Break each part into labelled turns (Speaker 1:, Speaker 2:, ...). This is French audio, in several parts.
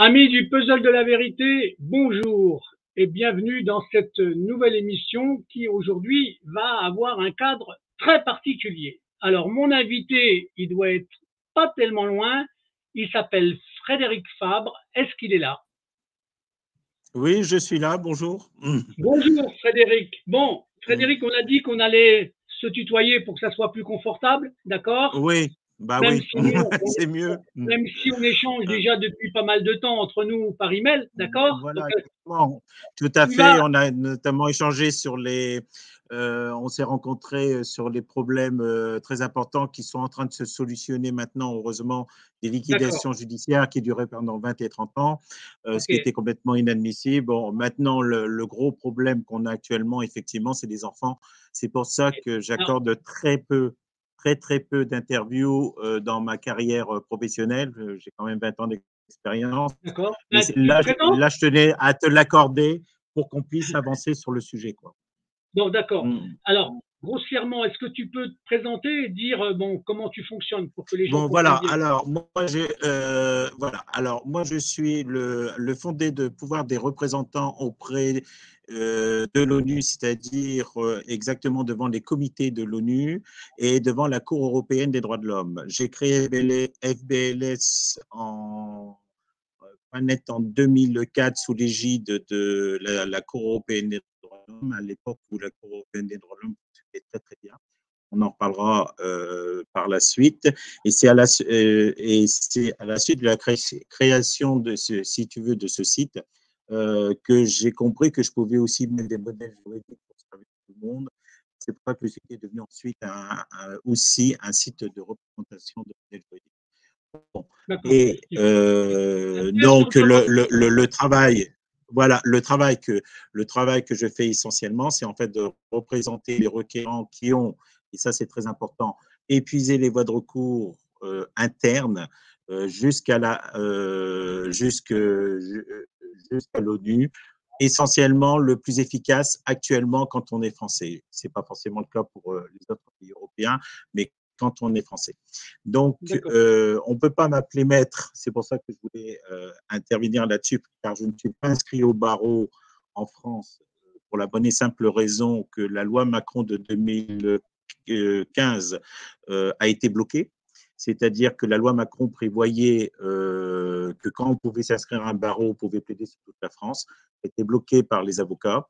Speaker 1: Amis du puzzle de la vérité, bonjour et bienvenue dans cette nouvelle émission qui aujourd'hui va avoir un cadre très particulier. Alors mon invité, il doit être pas tellement loin, il s'appelle Frédéric Fabre. Est-ce qu'il est là?
Speaker 2: Oui, je suis là, bonjour.
Speaker 1: Bonjour Frédéric. Bon,
Speaker 2: Mm.
Speaker 1: Frédéric, on a dit qu'on allait se tutoyer pour que ça soit plus confortable, d'accord?
Speaker 2: Oui, bah
Speaker 1: Même
Speaker 2: oui,
Speaker 1: si nous,
Speaker 2: c'est mieux.
Speaker 1: même si on échange déjà depuis pas mal de temps entre nous par email, d'accord? Donc,
Speaker 2: Voilà, exactement. Tout à
Speaker 1: tu vas,
Speaker 2: fait. On a notamment échangé sur on s'est rencontrés sur les problèmes très importants qui sont en train de se solutionner maintenant, heureusement, des
Speaker 1: d'accord,
Speaker 2: liquidations judiciaires qui duraient pendant 20 et 30 ans, ce
Speaker 1: ok.
Speaker 2: qui était complètement inadmissible. Bon, maintenant, le gros problème qu'on a actuellement, effectivement, c'est les enfants. C'est pour ça que
Speaker 1: Alors,
Speaker 2: j'accorde très peu d'interviews dans ma carrière professionnelle. J'ai quand même 20 ans d'expérience.
Speaker 1: d'accord.
Speaker 2: Mais
Speaker 1: Tu te présentes?
Speaker 2: là, je tenais à te l'accorder pour qu'on puisse avancer sur le sujet, quoi.
Speaker 1: Bon, d'accord.
Speaker 2: Mm.
Speaker 1: Alors, grossièrement, est-ce que tu peux te présenter et dire bon comment tu fonctionnes pour que les gens
Speaker 2: Bon,
Speaker 1: comprennent
Speaker 2: voilà.
Speaker 1: bien?
Speaker 2: Alors, moi, je suis le fondé de pouvoir des représentants auprès de l'ONU, c'est-à-dire exactement devant les comités de l'ONU et devant la Cour européenne des droits de l'homme. J'ai créé FBLS en 2004 sous l'égide de la Cour européenne des droits de l'homme, à l'époque où la Cour européenne des droits de l'homme fonctionnait très très bien. On en reparlera par la suite. Et c'est à la suite de la création de si tu veux, de ce site que j'ai compris que je pouvais aussi mettre des modèles juridiques pour servir tout le monde. C'est pour ça que le site est devenu ensuite aussi un site de représentation de modèles juridiques. Bon.
Speaker 1: D'accord.
Speaker 2: Et
Speaker 1: Intéressant de
Speaker 2: donc
Speaker 1: savoir.
Speaker 2: le travail, voilà, le travail que je fais essentiellement, c'est en fait de représenter les requérants qui ont, et ça c'est très important, épuisé les voies de recours internes jusqu'à jusqu'à l'ONU, essentiellement le plus efficace actuellement quand on est français. C'est pas forcément le cas pour les autres pays européens, mais quand on est français. Donc,
Speaker 1: D'accord.
Speaker 2: on ne peut pas m'appeler maître. C'est pour ça que je voulais intervenir là-dessus, car je ne suis pas inscrit au barreau en France pour la bonne et simple raison que la loi Macron de 2015 a été bloquée. C'est-à-dire que la loi Macron prévoyait que quand on pouvait s'inscrire à un barreau, on pouvait plaider sur toute la France. Elle a été bloquée par les avocats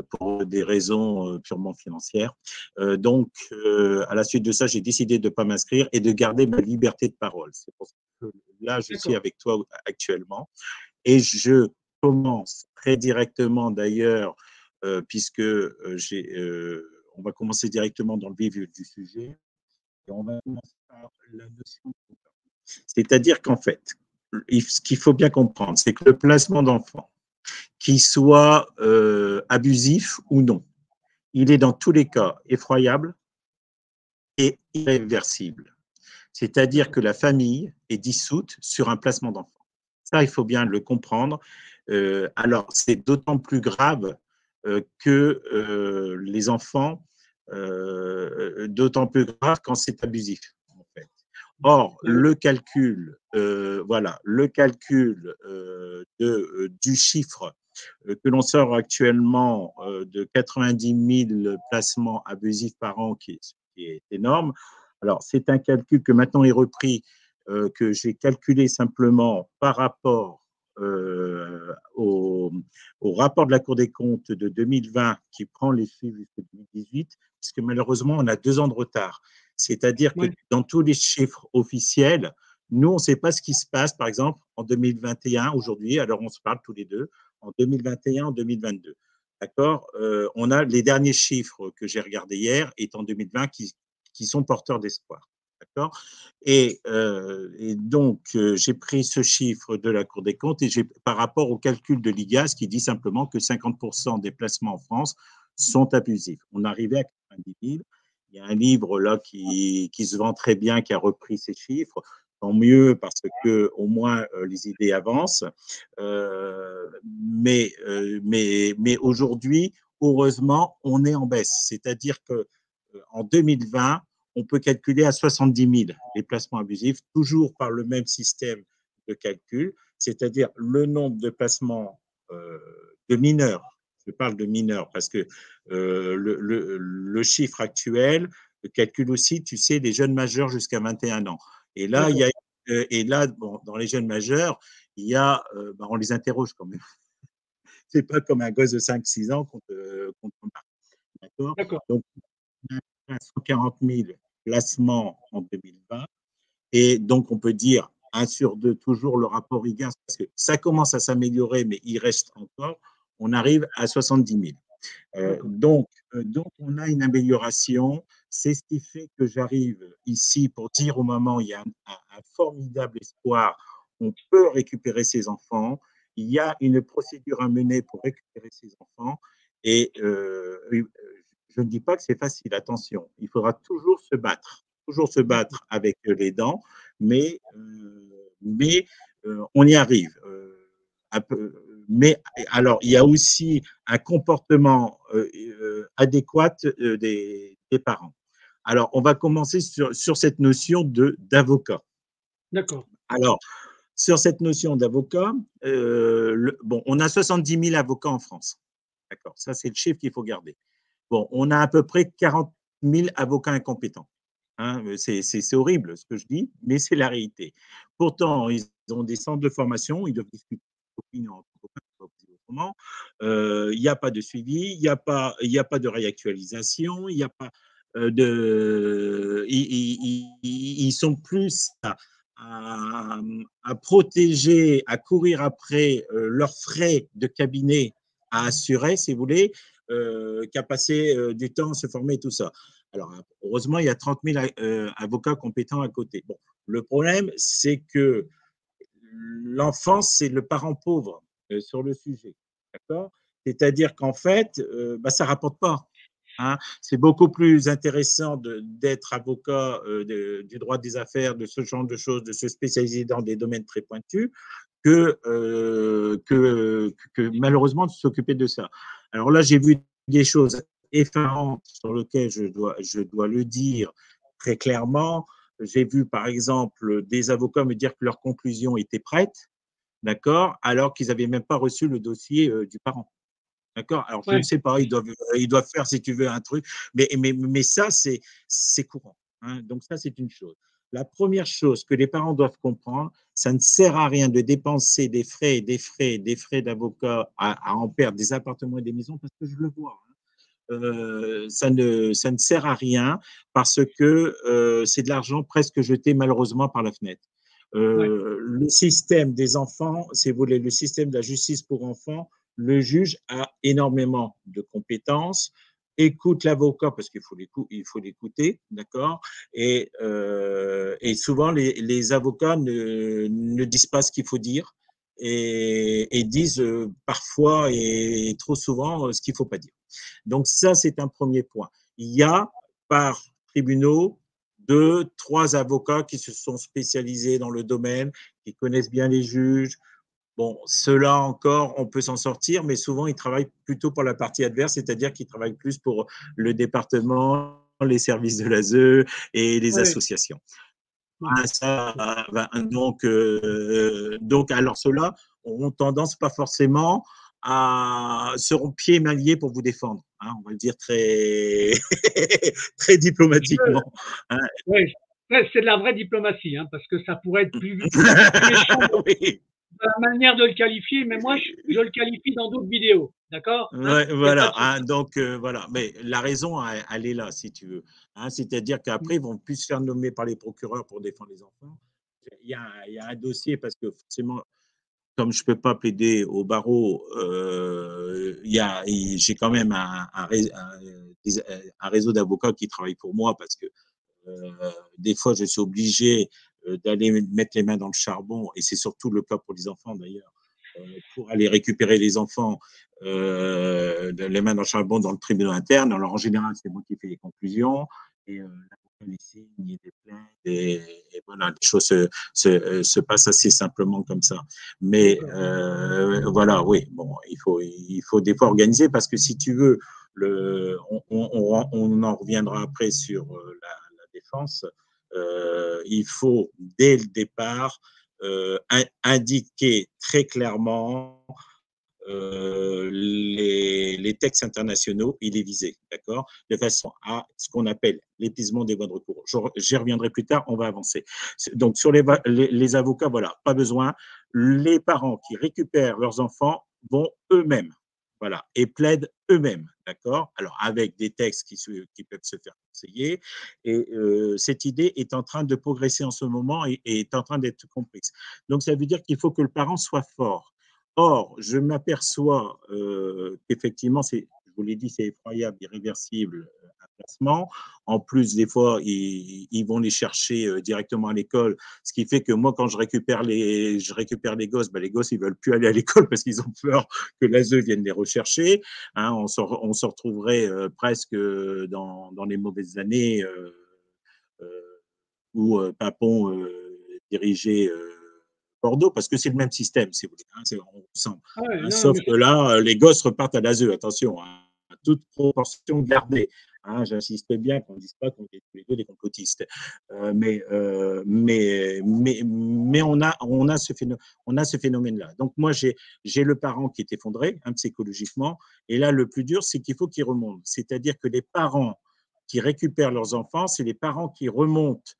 Speaker 2: pour des raisons purement financières. Donc, à la suite de ça, j'ai décidé de ne pas m'inscrire et de garder ma liberté de parole. C'est pour ça que là, je suis
Speaker 1: D'accord.
Speaker 2: avec toi actuellement. Et je commence très directement d'ailleurs, puisque on va commencer directement dans le vif du sujet. Et on va commencer par la notion de quota. C'est-à-dire qu'en fait, ce qu'il faut bien comprendre, c'est que le placement d'enfants, qu'il soit abusif ou non, il est dans tous les cas effroyable et irréversible. C'est-à-dire
Speaker 1: D'accord.
Speaker 2: que la famille est dissoute sur un placement d'enfant. Ça, il faut bien le comprendre. Alors, c'est d'autant plus grave que les enfants, d'autant plus grave quand c'est abusif. En fait. Or,
Speaker 1: Ah oui.
Speaker 2: le calcul du chiffre que l'on sort actuellement de 90 000 placements abusifs par an, qui est énorme. Alors, c'est un calcul que maintenant est repris, que j'ai calculé simplement par rapport euh, au, au, rapport de la Cour des comptes de 2020 qui prend les chiffres jusqu'en 2018, puisque malheureusement, on a 2 ans de retard. C'est-à-dire que
Speaker 1: Ouais.
Speaker 2: dans tous les chiffres officiels, nous, on ne sait pas ce qui se passe, par exemple, en 2021, aujourd'hui, alors on se parle tous les deux, en 2021, en 2022. D'accord. On a les derniers chiffres que j'ai regardés hier, est en 2020, qui sont porteurs d'espoir. D'accord. Et donc, j'ai pris ce chiffre de la Cour des comptes et par rapport au calcul de l'IGAS qui dit simplement que 50% des placements en France sont abusifs. On arrivait à 90 000. Il y a un livre là qui se vend très bien, qui a repris ces chiffres. Tant mieux parce que au moins les idées avancent. Mais aujourd'hui, heureusement, on est en baisse. C'est-à-dire que en 2020, on peut calculer à 70 000 les placements abusifs, toujours par le même système de calcul. c'est-à-dire le nombre de placements de mineurs. Je parle de mineurs parce que le chiffre actuel calcule aussi, tu sais, les jeunes majeurs jusqu'à 21 ans. Et là, bon, dans les jeunes majeurs, il y a, on les interroge quand même. C'est pas comme un gosse de 5-6 ans qu'on marque. D'accord.
Speaker 1: D'accord.
Speaker 2: Donc, on a 140 000 placements en 2020. Et donc, on peut dire 1 sur 2, toujours le rapport IGAS, parce que ça commence à s'améliorer, mais il reste encore. On arrive à 70 000. Donc, on a une amélioration. C'est ce qui fait que j'arrive ici pour dire au moment où il y a un formidable espoir, on peut récupérer ces enfants. Il y a une procédure à mener pour récupérer ces enfants. Et je ne dis pas que c'est facile, attention. Il faudra toujours se battre avec les dents, mais on y arrive. Un peu, mais alors, il y a aussi un comportement adéquat des parents. Alors, on va commencer sur cette notion d'avocat.
Speaker 1: D'accord.
Speaker 2: Alors, sur cette notion d'avocat, bon, on a 70 000 avocats en France. D'accord, ça c'est le chiffre qu'il faut garder. Bon, on a à peu près 40 000 avocats incompétents. Hein, c'est horrible ce que je dis, mais c'est la réalité. Pourtant, ils ont des centres de formation, ils doivent discuter d'opinion autrement. Il n'y a pas de suivi, il n'y a pas de réactualisation, il n'y a pas ils sont plus à protéger, à courir après leurs frais de cabinet à assurer, si vous voulez, qu'à passer du temps à se former, tout ça. Alors, heureusement, il y a 30 000 avocats compétents à côté. Bon, le problème, c'est que l'enfance, c'est le parent pauvre sur le sujet. D'accord. C'est-à-dire qu'en fait, ça ne rapporte pas. Hein. C'est beaucoup plus intéressant d'être avocat du droit des affaires, de ce genre de choses, de se spécialiser dans des domaines très pointus, que malheureusement de s'occuper de ça. Alors là, j'ai vu des choses effarantes sur lesquelles je dois le dire très clairement. J'ai vu, par exemple, des avocats me dire que leurs conclusions étaient prêtes, d'accord, alors qu'ils n'avaient même pas reçu le dossier du parent. D'accord. Alors, je ne sais pas, ils doivent faire, si tu veux, un truc, mais ça, c'est courant. Hein. Donc, ça, c'est une chose. La première chose que les parents doivent comprendre, ça ne sert à rien de dépenser des frais, des frais d'avocat à en perdre des appartements et des maisons, parce que je le vois. Hein. Ça ne sert à rien parce que c'est de l'argent presque jeté malheureusement par la fenêtre. Le système des enfants, si vous voulez, le système de la justice pour enfants, le juge a énormément de compétences, écoute l'avocat parce qu'il faut l'écouter, d'accord, et souvent les avocats ne disent pas ce qu'il faut dire et disent parfois et trop souvent ce qu'il ne faut pas dire. Donc ça, c'est un premier point. Il y a par tribunaux 2, 3 avocats qui se sont spécialisés dans le domaine, qui connaissent bien les juges. Bon, ceux-là encore, on peut s'en sortir, mais souvent, ils travaillent plutôt pour la partie adverse, c'est-à-dire qu'ils travaillent plus pour le département, les services de l'ASE et les associations. Donc, alors ceux-là auront tendance pas forcément seront pieds et mains liés pour vous défendre, hein, on va le dire très, très diplomatiquement. Hein.
Speaker 1: Oui, c'est de la vraie diplomatie, hein, parce que ça pourrait être plus méchant
Speaker 2: oui.
Speaker 1: de la manière de le qualifier, mais moi, je le qualifie dans d'autres vidéos, d'accord, hein,
Speaker 2: Ouais, voilà. Hein, donc, voilà. Mais la raison, elle est là, si tu veux. Hein, c'est-à-dire qu'après, ils vont plus se faire nommer par les procureurs pour défendre les enfants. Il y a un dossier parce que forcément, comme je ne peux pas plaider au barreau, j'ai quand même un réseau d'avocats qui travaillent pour moi parce que des fois, je suis obligé d'aller mettre les mains dans le charbon, et c'est surtout le cas pour les enfants d'ailleurs, pour aller récupérer les enfants les mains dans le charbon dans le tribunal interne. Alors en général, c'est moi qui fais les conclusions, et l'avocat les signe, il y a des plaintes, et voilà, les choses se passent assez simplement comme ça. Mais voilà, oui, bon, il faut des fois organiser parce que si tu veux, on en reviendra après sur la défense. Il faut dès le départ indiquer très clairement les textes internationaux et les viser, d'accord, de façon à ce qu'on appelle l'épuisement des voies de recours. J'y reviendrai plus tard, on va avancer. Donc, sur les avocats, voilà, pas besoin. Les parents qui récupèrent leurs enfants vont eux-mêmes, voilà, et plaident eux-mêmes, d'accord, alors avec des textes qui peuvent se faire conseiller. Et cette idée est en train de progresser en ce moment et est en train d'être comprise. Donc, ça veut dire qu'il faut que le parent soit fort. Or, je m'aperçois qu'effectivement, je vous l'ai dit, c'est effroyable, irréversible, un placement. En plus, des fois, ils vont les chercher directement à l'école, ce qui fait que moi, quand je récupère les gosses, ben, les gosses, ils veulent plus aller à l'école parce qu'ils ont peur que l'ASE vienne les rechercher. Hein, on se retrouverait presque dans les mauvaises années où Papon dirigeait Bordeaux, parce que c'est le même système, si vous voulez. Hein, on ressemble.
Speaker 1: Ah ouais,
Speaker 2: Hein,
Speaker 1: non,
Speaker 2: sauf
Speaker 1: mais
Speaker 2: que là, les gosses repartent à l'ASE, attention, hein, à toute proportion gardée. Hein, j'insiste bien qu'on ne dise pas qu'on est tous les deux des complotistes. Mais on a ce phénomène-là. Donc moi, j'ai le parent qui est effondré hein, psychologiquement. Et là, le plus dur, c'est qu'il faut qu'il remonte. C'est-à-dire que les parents qui récupèrent leurs enfants, c'est les parents qui remontent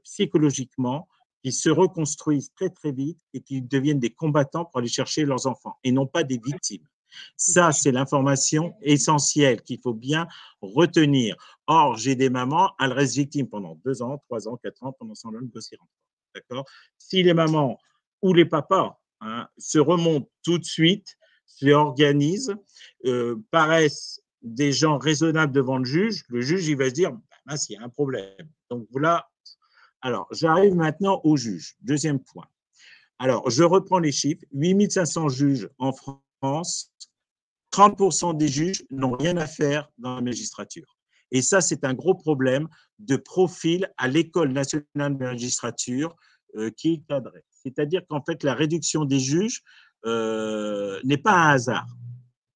Speaker 2: psychologiquement, qui se reconstruisent très très vite et qui deviennent des combattants pour aller chercher leurs enfants et non pas des victimes. Ça, c'est l'information essentielle qu'il faut bien retenir. Or, j'ai des mamans, elles restent victimes pendant 2 ans, 3 ans, 4 ans, pendant ce temps-là, le gosse rentre. D'accord. Si les mamans ou les papas hein, se remontent tout de suite, se organisent, paraissent des gens raisonnables devant le juge, il va se dire, bah, il y a un problème. Donc voilà. Alors, j'arrive maintenant au juge. Deuxième point. Alors, je reprends les chiffres. 8500 juges en France, 30% des juges n'ont rien à faire dans la magistrature. Et ça, c'est un gros problème de profil à l'École nationale de magistrature qui est cadrée. C'est-à-dire qu'en fait, la réduction des juges n'est pas un hasard.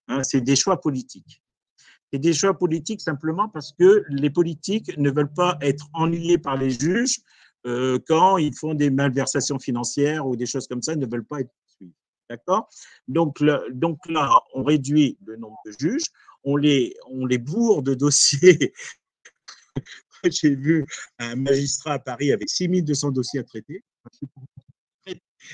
Speaker 2: Hein, c'est des choix politiques. C'est des choix politiques simplement parce que les politiques ne veulent pas être ennuyés par les juges quand ils font des malversations financières ou des choses comme ça, ils ne veulent pas être suivis. D'accord. Donc là, on réduit le nombre de juges, on les bourre de dossiers. J'ai vu un magistrat à Paris avec 6200 dossiers à traiter.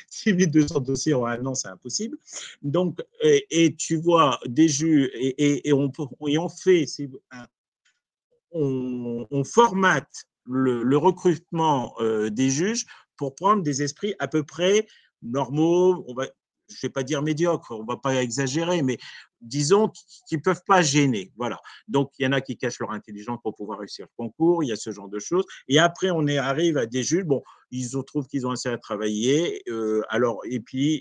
Speaker 2: 6200 dossiers en un an, c'est impossible. Donc, et tu vois des juges, et on fait, on formate le recrutement des juges pour prendre des esprits à peu près normaux, je ne vais pas dire médiocres, on ne va pas exagérer, mais disons qu'ils ne peuvent pas gêner. Voilà. Donc, il y en a qui cachent leur intelligence pour pouvoir réussir le concours, il y a ce genre de choses. Et après, arrive à des juges, bon, trouvent qu'ils ont assez à travailler, alors, et puis,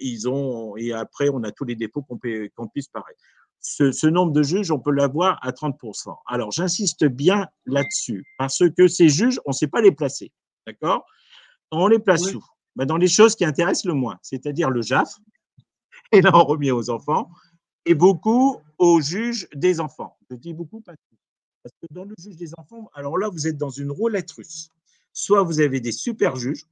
Speaker 2: et après, on a tous les défauts qu'on puisse paraître. Ce nombre de juges, on peut l'avoir à 30%. Alors, j'insiste bien là-dessus, parce que ces juges, on ne sait pas les placer. D'accord. On les place
Speaker 1: ouais.
Speaker 2: où dans les choses qui intéressent le moins, c'est-à-dire le JAF, et là, on remet aux enfants, et beaucoup aux juges des enfants. Je dis beaucoup, pas tout. Parce que dans le juge des enfants, alors là, vous êtes dans une roulette russe. Soit vous avez des super juges,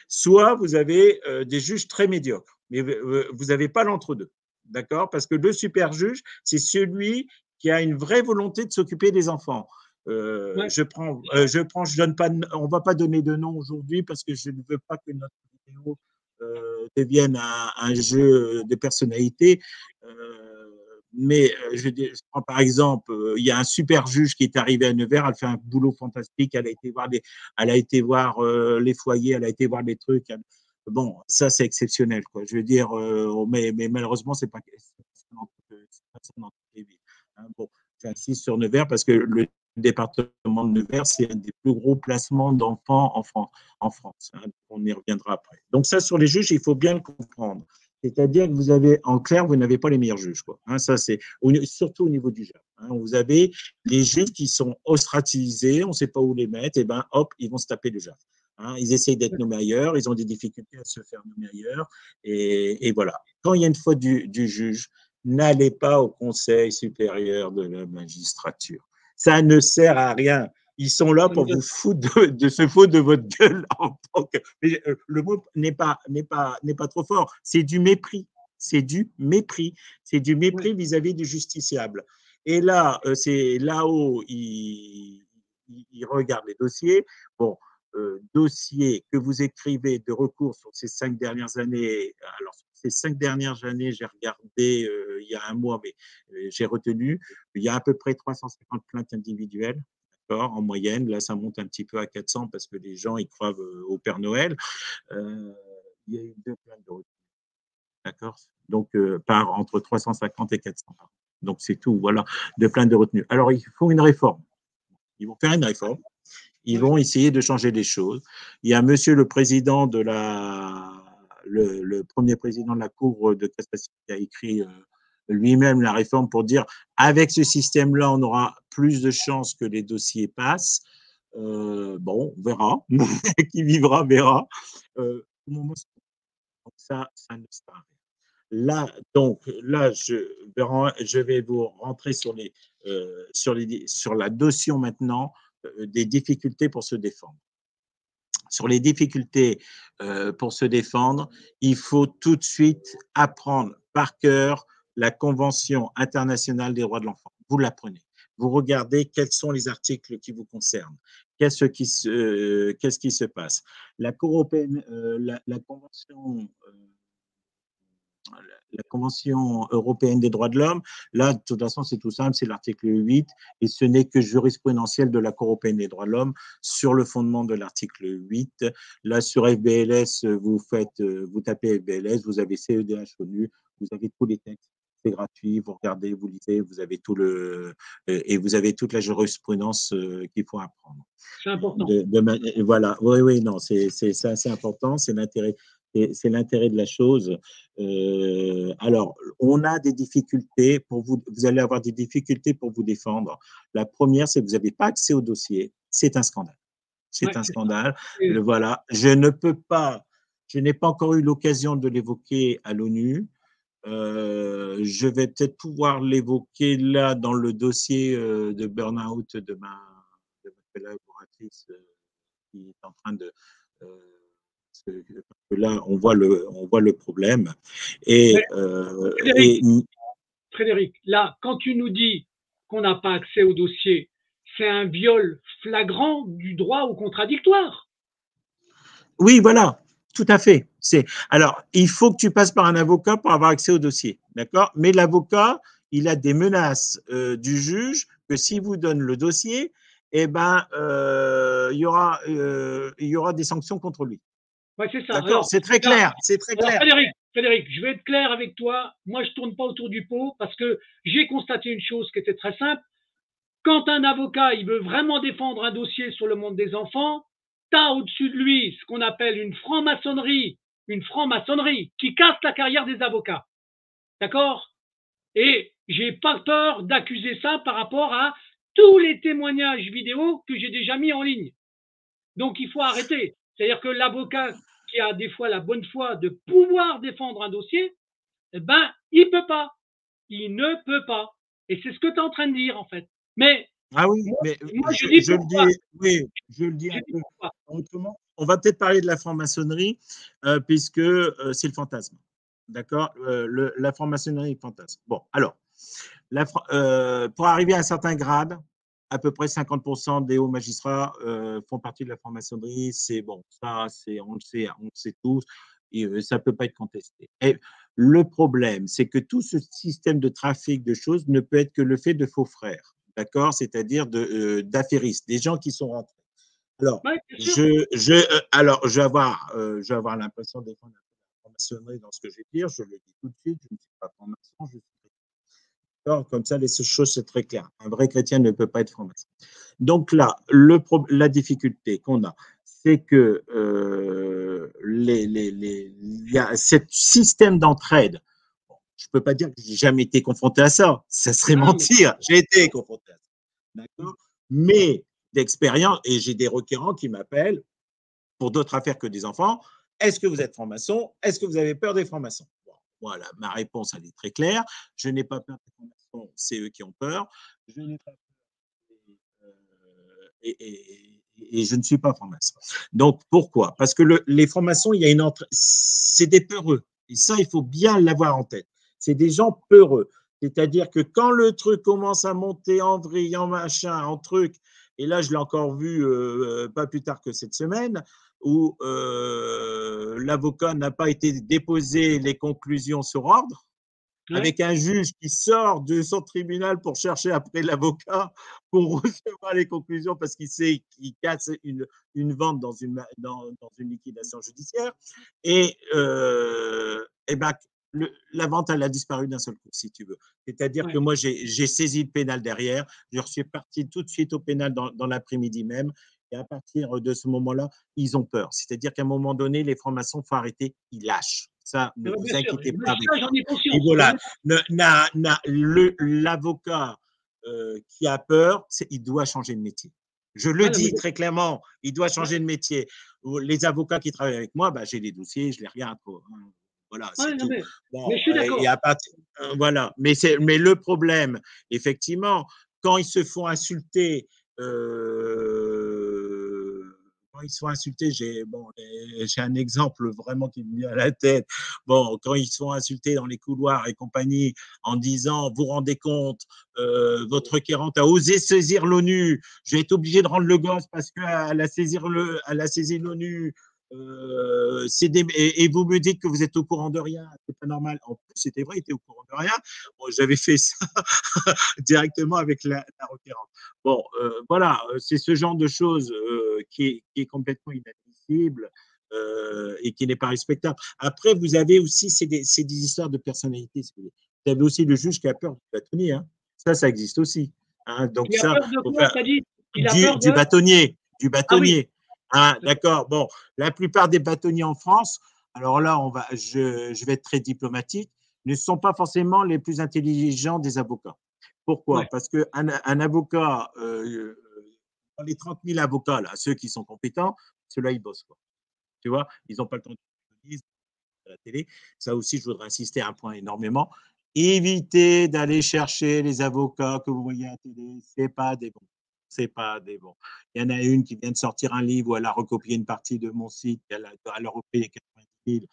Speaker 2: soit vous avez des juges très médiocres. Mais vous n'avez pas l'entre-deux. D'accord. Parce que le super juge, c'est celui qui a une vraie volonté de s'occuper des enfants.
Speaker 1: Ouais.
Speaker 2: Je donne pas, on ne va pas donner de nom aujourd'hui parce que je ne veux pas que notre vidéo devienne un jeu de personnalité. Mais je prends par exemple, il y a un super juge qui est arrivé à Nevers, elle fait un boulot fantastique, elle a été voir les foyers, elle a été voir les trucs. Bon, ça c'est exceptionnel, quoi. Je veux dire, mais malheureusement, c'est pas ça dans toutes les villes. Hein. Bon, j'insiste sur Nevers parce que le département de Nevers, c'est un des plus gros placements d'enfants en France. Hein. On y reviendra après. Donc ça, sur les juges, il faut bien le comprendre. C'est-à-dire que vous avez, en clair, vous n'avez pas les meilleurs juges. Quoi. Hein, ça, c'est surtout au niveau du JAF. Hein, vous avez les juges qui sont ostracisés, on ne sait pas où les mettre, et ben hop, ils vont se taper le JAF. Hein, ils essayent d'être nos meilleurs, ils ont des difficultés à se faire nos meilleurs, et voilà. Quand il y a une faute du juge, n'allez pas au Conseil supérieur de la magistrature. Ça ne sert à rien. Ils sont là pour vous foutre de se foutre de votre gueule en tant que. Mais, le mot n'est pas trop fort. C'est du mépris. C'est du mépris. C'est du mépris vis-à-vis du justiciable. Et là, c'est là-haut, ils regardent les dossiers. Bon, dossiers que vous écrivez de recours sur ces 5 dernières années. Alors, ces 5 dernières années, j'ai regardé il y a un mois, mais j'ai retenu, il y a à peu près 350 plaintes individuelles. En moyenne, là, ça monte un petit peu à 400 parce que les gens, ils croient au Père Noël. Il y a eu 2 plaintes de retenue. D'accord. Donc, par entre 350 et 400. Donc, c'est tout, voilà, de plaintes de retenue. Alors, il faut une réforme. Ils vont faire une réforme. Ils vont essayer de changer les choses. Il y a monsieur le président de le premier président de la Cour de cassation qui a écrit lui-même la réforme pour dire avec ce système-là, on aura plus de chances que les dossiers passent. Bon, on verra. Qui vivra verra. Au moment où ça ne sert à rien. Là, donc, là, je vais vous rentrer sur la notion maintenant des difficultés pour se défendre. Sur les difficultés pour se défendre, il faut tout de suite apprendre par cœur la Convention internationale des droits de l'enfant. Vous l'apprenez. Vous regardez quels sont les articles qui vous concernent. Qu'est-ce qui se passe? La Cour européenne, la Convention la Convention européenne des droits de l'homme, là, de toute façon, c'est tout simple, c'est l'article 8, et ce n'est que jurisprudentiel de la Cour européenne des droits de l'homme sur le fondement de l'article 8. Là, sur FBLS, vous tapez FBLS, vous avez CEDH ONU, vous avez tous les textes. C'est gratuit, vous regardez, vous lisez, vous avez et vous avez toute la jurisprudence qu'il faut apprendre.
Speaker 1: C'est important.
Speaker 2: Voilà, oui, non, c'est assez important, c'est l'intérêt de la chose. Alors, on a des difficultés vous allez avoir des difficultés pour vous défendre. La première, c'est que vous n'avez pas accès au dossier. C'est un scandale. C'est un scandale. Voilà. Je n'ai pas encore eu l'occasion de l'évoquer à l'ONU. Je vais peut-être pouvoir l'évoquer là dans le dossier de burn-out de ma collaboratrice qui est en train de parce que là on voit le problème
Speaker 1: Frédéric, là quand tu nous dis qu'on n'a pas accès au dossier, c'est un viol flagrant du droit au contradictoire.
Speaker 2: Oui, voilà, tout à fait. Alors, il faut que tu passes par un avocat pour avoir accès au dossier, d'accord? Mais l'avocat, il a des menaces du juge que s'il vous donne le dossier, eh ben, il y aura des sanctions contre lui.
Speaker 1: Ouais, c'est ça.
Speaker 2: D'accord, c'est très clair. C'est très clair.
Speaker 1: Frédéric, je vais être clair avec toi. Moi, je ne tourne pas autour du pot parce que j'ai constaté une chose qui était très simple. Quand un avocat il veut vraiment défendre un dossier sur le monde des enfants, tu as au-dessus de lui ce qu'on appelle une franc-maçonnerie qui casse la carrière des avocats. D'accord? Et j'ai pas peur d'accuser ça par rapport à tous les témoignages vidéo que j'ai déjà mis en ligne. Donc il faut arrêter. C'est-à-dire que l'avocat qui a des fois la bonne foi de pouvoir défendre un dossier, eh ben, il peut pas. Il ne peut pas. Et c'est ce que tu es en train de dire, en fait. Mais
Speaker 2: ah oui, mais je le dis un peu autrement. On va peut-être parler de la franc-maçonnerie, puisque c'est le fantasme. D'accord, la franc-maçonnerie est le fantasme. Bon, alors, pour arriver à un certain grade, à peu près 50% des hauts magistrats font partie de la franc-maçonnerie. C'est bon, ça, on le sait tous, et ça ne peut pas être contesté. Et le problème, c'est que tout ce système de trafic de choses ne peut être que le fait de faux frères. D'accord, c'est-à-dire d'affairistes, des gens qui sont rentrés. Alors,
Speaker 1: ouais,
Speaker 2: alors je vais avoir l'impression de défendre la franc-maçonnerie dans ce que je vais dire. Je le dis tout de suite, je ne suis pas franc-maçon, je suis chrétien. Comme ça, les choses, c'est très clair. Un vrai chrétien ne peut pas être franc-maçon. Donc là, la difficulté qu'on a, c'est que il y a ce système d'entraide. Je ne peux pas dire que j'ai jamais été confronté à ça. Ça serait mentir. J'ai été confronté à ça. D'accord. Mais d'expérience, et j'ai des requérants qui m'appellent pour d'autres affaires que des enfants. Est-ce que vous êtes franc-maçon? Est-ce que vous avez peur des francs-maçons? Bon, voilà, ma réponse, elle est très claire. Je n'ai pas peur des francs-maçons, c'est eux qui ont peur. Je n'ai pas peur et je ne suis pas franc-maçon. Donc, pourquoi? Parce que les francs-maçons, il y a une entrée, c'est des peureux. Et ça, il faut bien l'avoir en tête. C'est des gens peureux. C'est-à-dire que quand le truc commence à monter en vrille, en machin, en truc, et là, je l'ai encore vu pas plus tard que cette semaine, où l'avocat n'a pas été déposé les conclusions sur ordre,
Speaker 1: Ouais,
Speaker 2: avec un juge qui sort de son tribunal pour chercher après l'avocat pour recevoir les conclusions parce qu'il sait qu'il casse une vente dans une liquidation judiciaire. Et ben, la vente, elle a disparu d'un seul coup, si tu veux. C'est-à-dire
Speaker 1: ouais.
Speaker 2: que moi, j'ai saisi le pénal derrière. Je suis parti tout de suite au pénal dans l'après-midi même. Et à partir de ce moment-là, ils ont peur. C'est-à-dire qu'à un moment donné, les francs-maçons, il faut arrêter, ils lâchent. Ça, ne
Speaker 1: Ouais,
Speaker 2: vous
Speaker 1: bien sûr.
Speaker 2: inquiétez
Speaker 1: Mais
Speaker 2: pas avec
Speaker 1: ça,
Speaker 2: ça.
Speaker 1: j'en ai
Speaker 2: Et
Speaker 1: conscience.
Speaker 2: voilà, l'avocat qui a peur, il doit changer de métier. Je le
Speaker 1: Ah, non, mais
Speaker 2: dis très clairement, il doit changer de métier. Les avocats qui travaillent avec moi, bah, j'ai les dossiers, je les regarde. Quoi. Voilà,
Speaker 1: ouais,
Speaker 2: c'est
Speaker 1: non,
Speaker 2: tout.
Speaker 1: mais
Speaker 2: Bon,
Speaker 1: je suis
Speaker 2: et
Speaker 1: d'accord.
Speaker 2: à partir, voilà. Mais le problème, effectivement, quand ils se font insulter, quand ils se font insulter, j'ai un exemple vraiment qui me vient à la tête. Bon, quand ils se font insulter dans les couloirs et compagnie en disant, vous rendez compte, votre requérante a osé saisir l'ONU, je vais être obligé de rendre le gosse parce qu'elle a saisi l'ONU. Et vous me dites que vous êtes au courant de rien, c'est pas normal. En plus, c'était vrai, il était au courant de rien. Bon, j'avais fait ça directement avec la requérante. Bon, voilà, c'est ce genre de choses qui est complètement inadmissible et qui n'est pas respectable. Après, vous avez aussi, c'est des histoires de personnalité. Si vous voulez. Vous avez aussi le juge qui a peur du bâtonnier. Hein. Ça existe aussi. Hein. Donc
Speaker 1: Il a
Speaker 2: ça,
Speaker 1: peur de
Speaker 2: faut
Speaker 1: quoi,
Speaker 2: faire
Speaker 1: t'as dit? Il a
Speaker 2: du,
Speaker 1: peur
Speaker 2: du
Speaker 1: de…
Speaker 2: bâtonnier, du
Speaker 1: Ah oui,
Speaker 2: bâtonnier. Hein,
Speaker 1: d'accord.
Speaker 2: d'accord. Bon, la plupart des bâtonniers en France, alors là, je vais être très diplomatique, ne sont pas forcément les plus intelligents des avocats.
Speaker 1: Ouais,
Speaker 2: Pourquoi? Parce qu'un un avocat, dans les 30 000 avocats, là, ceux qui sont compétents, ceux-là, ils bossent. Quoi. Tu vois, ils n'ont pas le temps de lire à la télé. Ça aussi, je voudrais insister à un point énormément. Évitez d'aller chercher les avocats que vous voyez à la télé. C'est pas des bons. C'est pas des bons. Il y en a une qui vient de sortir un livre où elle a recopié une partie de mon site. Elle a repris les 90 000.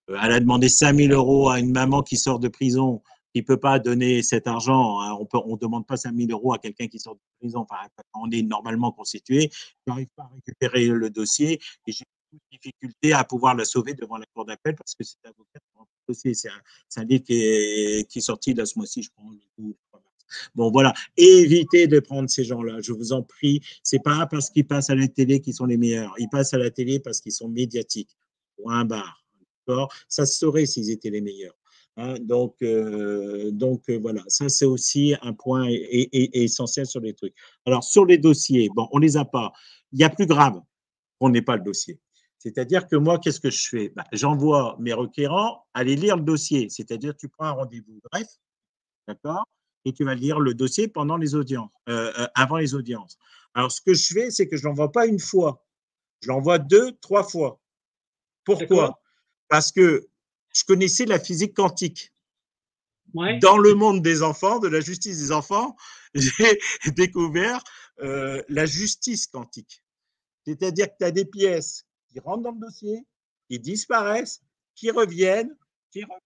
Speaker 2: Elle a demandé 5 000 euros à une maman qui sort de prison qui ne peut pas donner cet argent. Hein. On ne demande pas 5 000 euros à quelqu'un qui sort de prison. Enfin, on est normalement constitué. Je n'arrive pas à récupérer le dossier et j'ai beaucoup de difficultés à pouvoir la sauver devant la cour d'appel parce que cet avocat le dossier. C'est un livre qui est sorti là ce mois-ci, je crois. Bon, voilà. Évitez de prendre ces gens-là, je vous en prie. Ce n'est pas parce qu'ils passent à la télé qu'ils sont les meilleurs. Ils passent à la télé parce qu'ils sont médiatiques. Point barre. Ça se saurait s'ils étaient les meilleurs. Hein, voilà, ça c'est aussi un point essentiel sur les trucs. Alors sur les dossiers, bon, on les a pas. Il y a plus grave qu'on n'ait pas le dossier. C'est-à-dire que moi, qu'est-ce que je fais? J'envoie mes requérants aller lire le dossier. C'est-à-dire tu prends un rendez-vous bref, d'accord, et tu vas lire le dossier pendant les audiences, avant les audiences. Alors ce que je fais, c'est que je l'envoie pas une fois, je l'envoie 2, 3 fois.
Speaker 1: d'accord.
Speaker 2: Pourquoi? Parce que je connaissais la physique quantique.
Speaker 1: Ouais,
Speaker 2: Dans le monde des enfants, de la justice des enfants, j'ai découvert la justice quantique. C'est-à-dire que tu as des pièces qui rentrent dans le dossier, qui disparaissent, qui reviennent, qui repartent.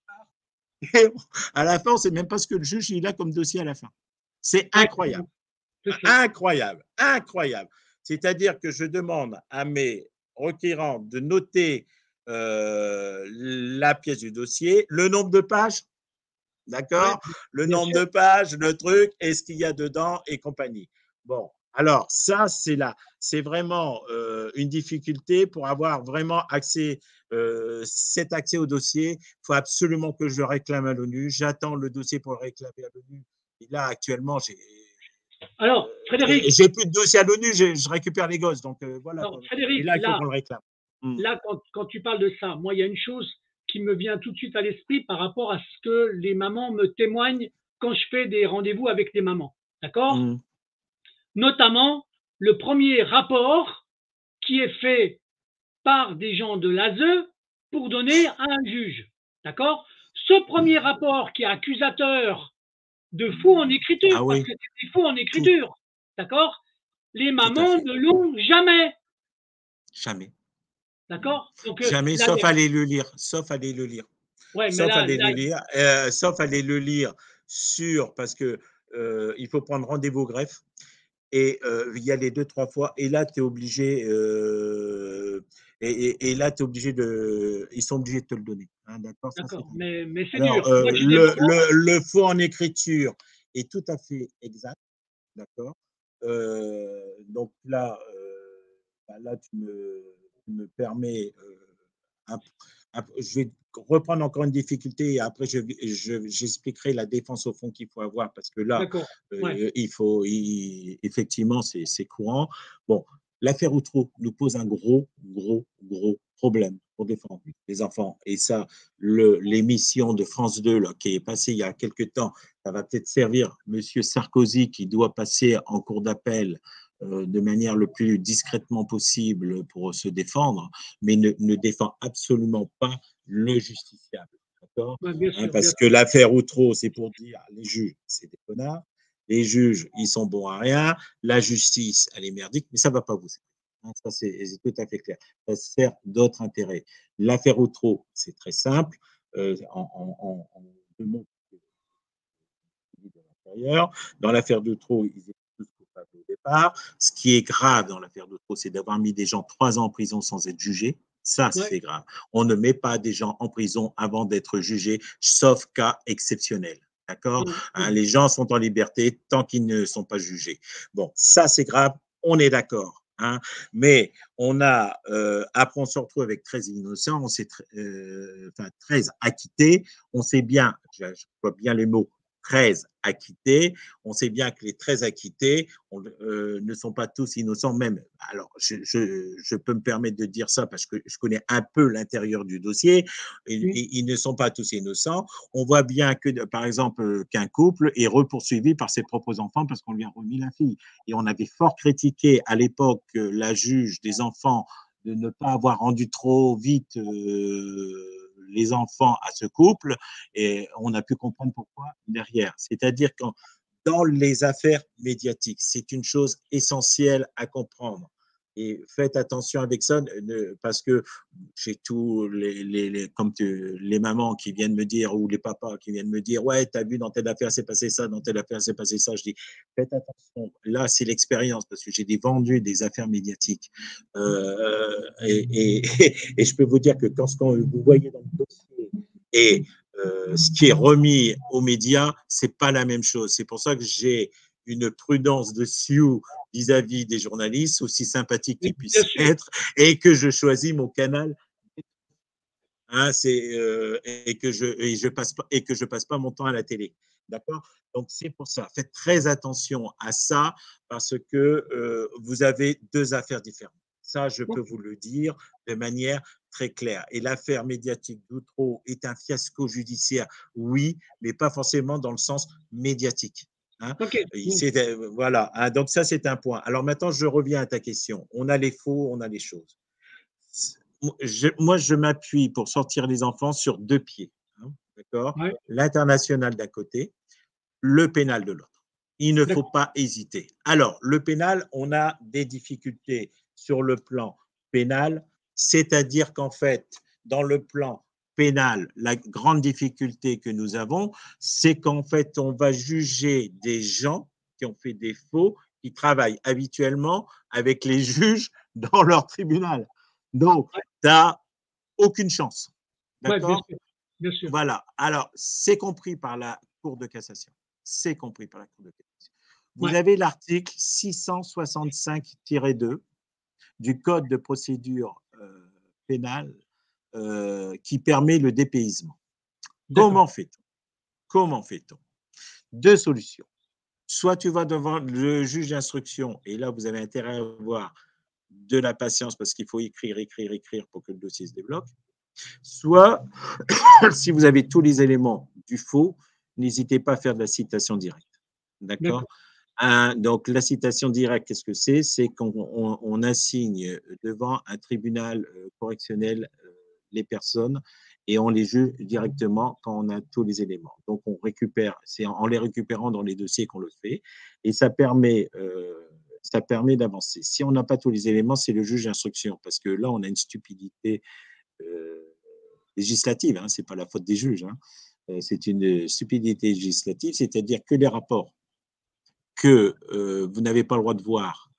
Speaker 2: Et à la fin, on ne sait même pas ce que le juge il a comme dossier à la fin. C'est
Speaker 1: ouais,
Speaker 2: incroyable.
Speaker 1: je sais.
Speaker 2: Incroyable. Incroyable. C'est-à-dire que je demande à mes requérants de noter la pièce du dossier, le nombre de pages,
Speaker 1: Ouais,
Speaker 2: d'accord? Le
Speaker 1: bien
Speaker 2: nombre
Speaker 1: sûr.
Speaker 2: de pages, le truc, et ce qu'il y a dedans et compagnie. Bon, alors ça, c'est vraiment une difficulté pour avoir vraiment accès, cet accès au dossier. Il faut absolument que je le réclame à l'ONU. J'attends le dossier pour le réclamer à l'ONU. Et là, actuellement,
Speaker 1: Alors, Frédéric,
Speaker 2: j'ai plus de dossier à l'ONU, je récupère les gosses. Donc voilà.
Speaker 1: non,
Speaker 2: Quoi. Et
Speaker 1: Frédéric,
Speaker 2: là, il faut qu'on le réclame. Mm.
Speaker 1: là quand tu parles de ça, moi, il y a une chose qui me vient tout de suite à l'esprit par rapport à ce que les mamans me témoignent quand je fais des rendez-vous avec des mamans. D'accord?
Speaker 2: Mm.
Speaker 1: Notamment, le premier rapport qui est fait par des gens de l'ASE pour donner à un juge. D'accord? Ce premier rapport qui est accusateur de faux en
Speaker 2: Ah
Speaker 1: écriture, parce
Speaker 2: oui,
Speaker 1: que c'est des faux en
Speaker 2: tout,
Speaker 1: écriture. d'accord? Les
Speaker 2: Tout à
Speaker 1: mamans
Speaker 2: fait.
Speaker 1: ne l'ont jamais,
Speaker 2: Jamais.
Speaker 1: d'accord? Donc
Speaker 2: Jamais,
Speaker 1: là,
Speaker 2: sauf aller le lire. Sauf aller le lire.
Speaker 1: ouais, mais
Speaker 2: Sauf
Speaker 1: là,
Speaker 2: aller le lire. Sauf aller le lire parce que il faut prendre rendez-vous au greffe et y aller 2, 3 fois. Et là, tu es obligé. Et là, tu es obligé de. Ils sont obligés de te le donner. Hein, d'accord, ça c'est
Speaker 1: d'accord,
Speaker 2: un.
Speaker 1: mais c'est
Speaker 2: Alors,
Speaker 1: dur. Moi, j'ai des mamans.
Speaker 2: le faux en écriture est tout à fait exact. D'accord. Donc là, là, tu me permets. Je vais reprendre encore une difficulté et après, j'expliquerai la défense au fond qu'il faut avoir parce que là,
Speaker 1: D'accord, ouais,
Speaker 2: effectivement, c'est courant. Bon, l'affaire Outreau nous pose un gros, gros, gros problème pour défendre les enfants. Et ça, l'émission de France 2 là, qui est passée il y a quelques temps, ça va peut-être servir Monsieur Sarkozy qui doit passer en cour d'appel de manière le plus discrètement possible pour se défendre, mais ne défend absolument pas le justiciable. D'accord.
Speaker 1: ouais, bien
Speaker 2: Hein,
Speaker 1: sûr, bien
Speaker 2: parce que
Speaker 1: sûr.
Speaker 2: l'affaire Outreau, c'est pour dire les juges, c'est des connards, les juges, ils sont bons à rien, la justice, elle est merdique, mais ça ne va pas vous servir. Hein, ça, c'est tout à fait clair. Ça sert d'autres intérêts. L'affaire Outreau, c'est très simple. En 2 mots, de l'intérieur. Dans l'affaire Outreau, ils étaient tous coupables au départ. Ce qui est grave dans l'affaire Outreau, c'est d'avoir mis des gens 3 ans en prison sans être jugés. Ça,
Speaker 1: Ouais.
Speaker 2: c'est grave. On ne met pas des gens en prison avant d'être jugés, sauf cas exceptionnels. D'accord. Hein, les gens sont en liberté tant qu'ils ne sont pas jugés. Bon, ça, c'est grave. On est d'accord. Hein. Mais après, on se retrouve avec 13 innocents, enfin 13 acquittés. On sait bien, je vois bien les mots, 13 acquittés. On sait bien que les 13 acquittés ne sont pas tous innocents, même. Alors, je peux me permettre de dire ça parce que je connais un peu l'intérieur du dossier. Ils ne sont pas tous innocents. On voit bien que, par exemple, qu'un couple est repoursuivi par ses propres enfants parce qu'on lui a remis la fille. Et on avait fort critiqué à l'époque la juge des enfants de ne pas avoir rendu trop vite les enfants à ce couple, et on a pu comprendre pourquoi derrière. C'est-à-dire que dans les affaires médiatiques, c'est une chose essentielle à comprendre. Et faites attention avec ça, parce que j'ai tous comme les mamans qui viennent me dire, ou les papas qui viennent me dire, ouais, t'as vu, dans telle affaire, c'est passé ça, dans telle affaire, c'est passé ça. Je dis, faites attention. Là, c'est l'expérience, parce que j'ai vendu des affaires médiatiques. Et je peux vous dire que quand vous voyez dans le dossier et ce qui est remis aux médias, c'est pas la même chose. C'est pour ça que j'ai une prudence de sioux vis-à-vis des journalistes, aussi sympathiques qu'ils
Speaker 1: Bien
Speaker 2: puissent
Speaker 1: sûr.
Speaker 2: être, et que je choisis mon canal. Hein, et que je passe pas mon temps à la télé. D'accord. Donc c'est pour ça. Faites très attention à ça parce que vous avez 2 affaires différentes. Ça, je peux vous le dire de manière très claire. Et l'affaire médiatique d'Outreau est un fiasco judiciaire, oui, mais pas forcément dans le sens médiatique. Hein.
Speaker 1: Ok.
Speaker 2: Voilà. Hein, donc ça, c'est un point. Alors maintenant, je reviens à ta question. On a les faux, on a les choses. Moi, je m'appuie pour sortir les enfants sur 2 pieds. Hein, d'accord.
Speaker 1: Ouais.
Speaker 2: L'international d'un côté, le pénal de l'autre. Il ne faut
Speaker 1: D'accord.
Speaker 2: pas hésiter. Alors, le pénal, on a des difficultés sur le plan pénal, c'est-à-dire qu'en fait, dans le plan pénal, la grande difficulté que nous avons, c'est qu'en fait, on va juger des gens qui ont fait des faux, qui travaillent habituellement avec les juges dans leur tribunal. Donc,
Speaker 1: Ouais.
Speaker 2: tu n'as aucune chance.
Speaker 1: Ouais, bien
Speaker 2: D'accord.
Speaker 1: sûr. Bien sûr.
Speaker 2: Voilà. Alors, c'est compris par la Cour de cassation. C'est compris par la Cour de cassation. Vous
Speaker 1: Ouais.
Speaker 2: avez l'article 665-2 du Code de procédure pénale qui permet le dépaysement.
Speaker 1: D'accord.
Speaker 2: Comment fait-on? Comment fait-on? 2 solutions. Soit tu vas devant le juge d'instruction, et là, vous avez intérêt à avoir de la patience parce qu'il faut écrire, écrire, écrire pour que le dossier se débloque. Soit, si vous avez tous les éléments du faux, n'hésitez pas à faire de la citation directe. D'accord.
Speaker 1: D'accord.
Speaker 2: Donc, la citation directe, qu'est-ce que c'est? C'est qu'on assigne devant un tribunal correctionnel les personnes et on les juge directement quand on a tous les éléments. Donc, on récupère, c'est en les récupérant dans les dossiers qu'on le fait et ça permet ça permet d'avancer. Si on n'a pas tous les éléments, c'est le juge d'instruction, parce que là, on a une stupidité législative, hein, ce n'est pas la faute des juges, hein. C'est une stupidité législative, c'est-à-dire que les rapports que vous n'avez pas le droit de voir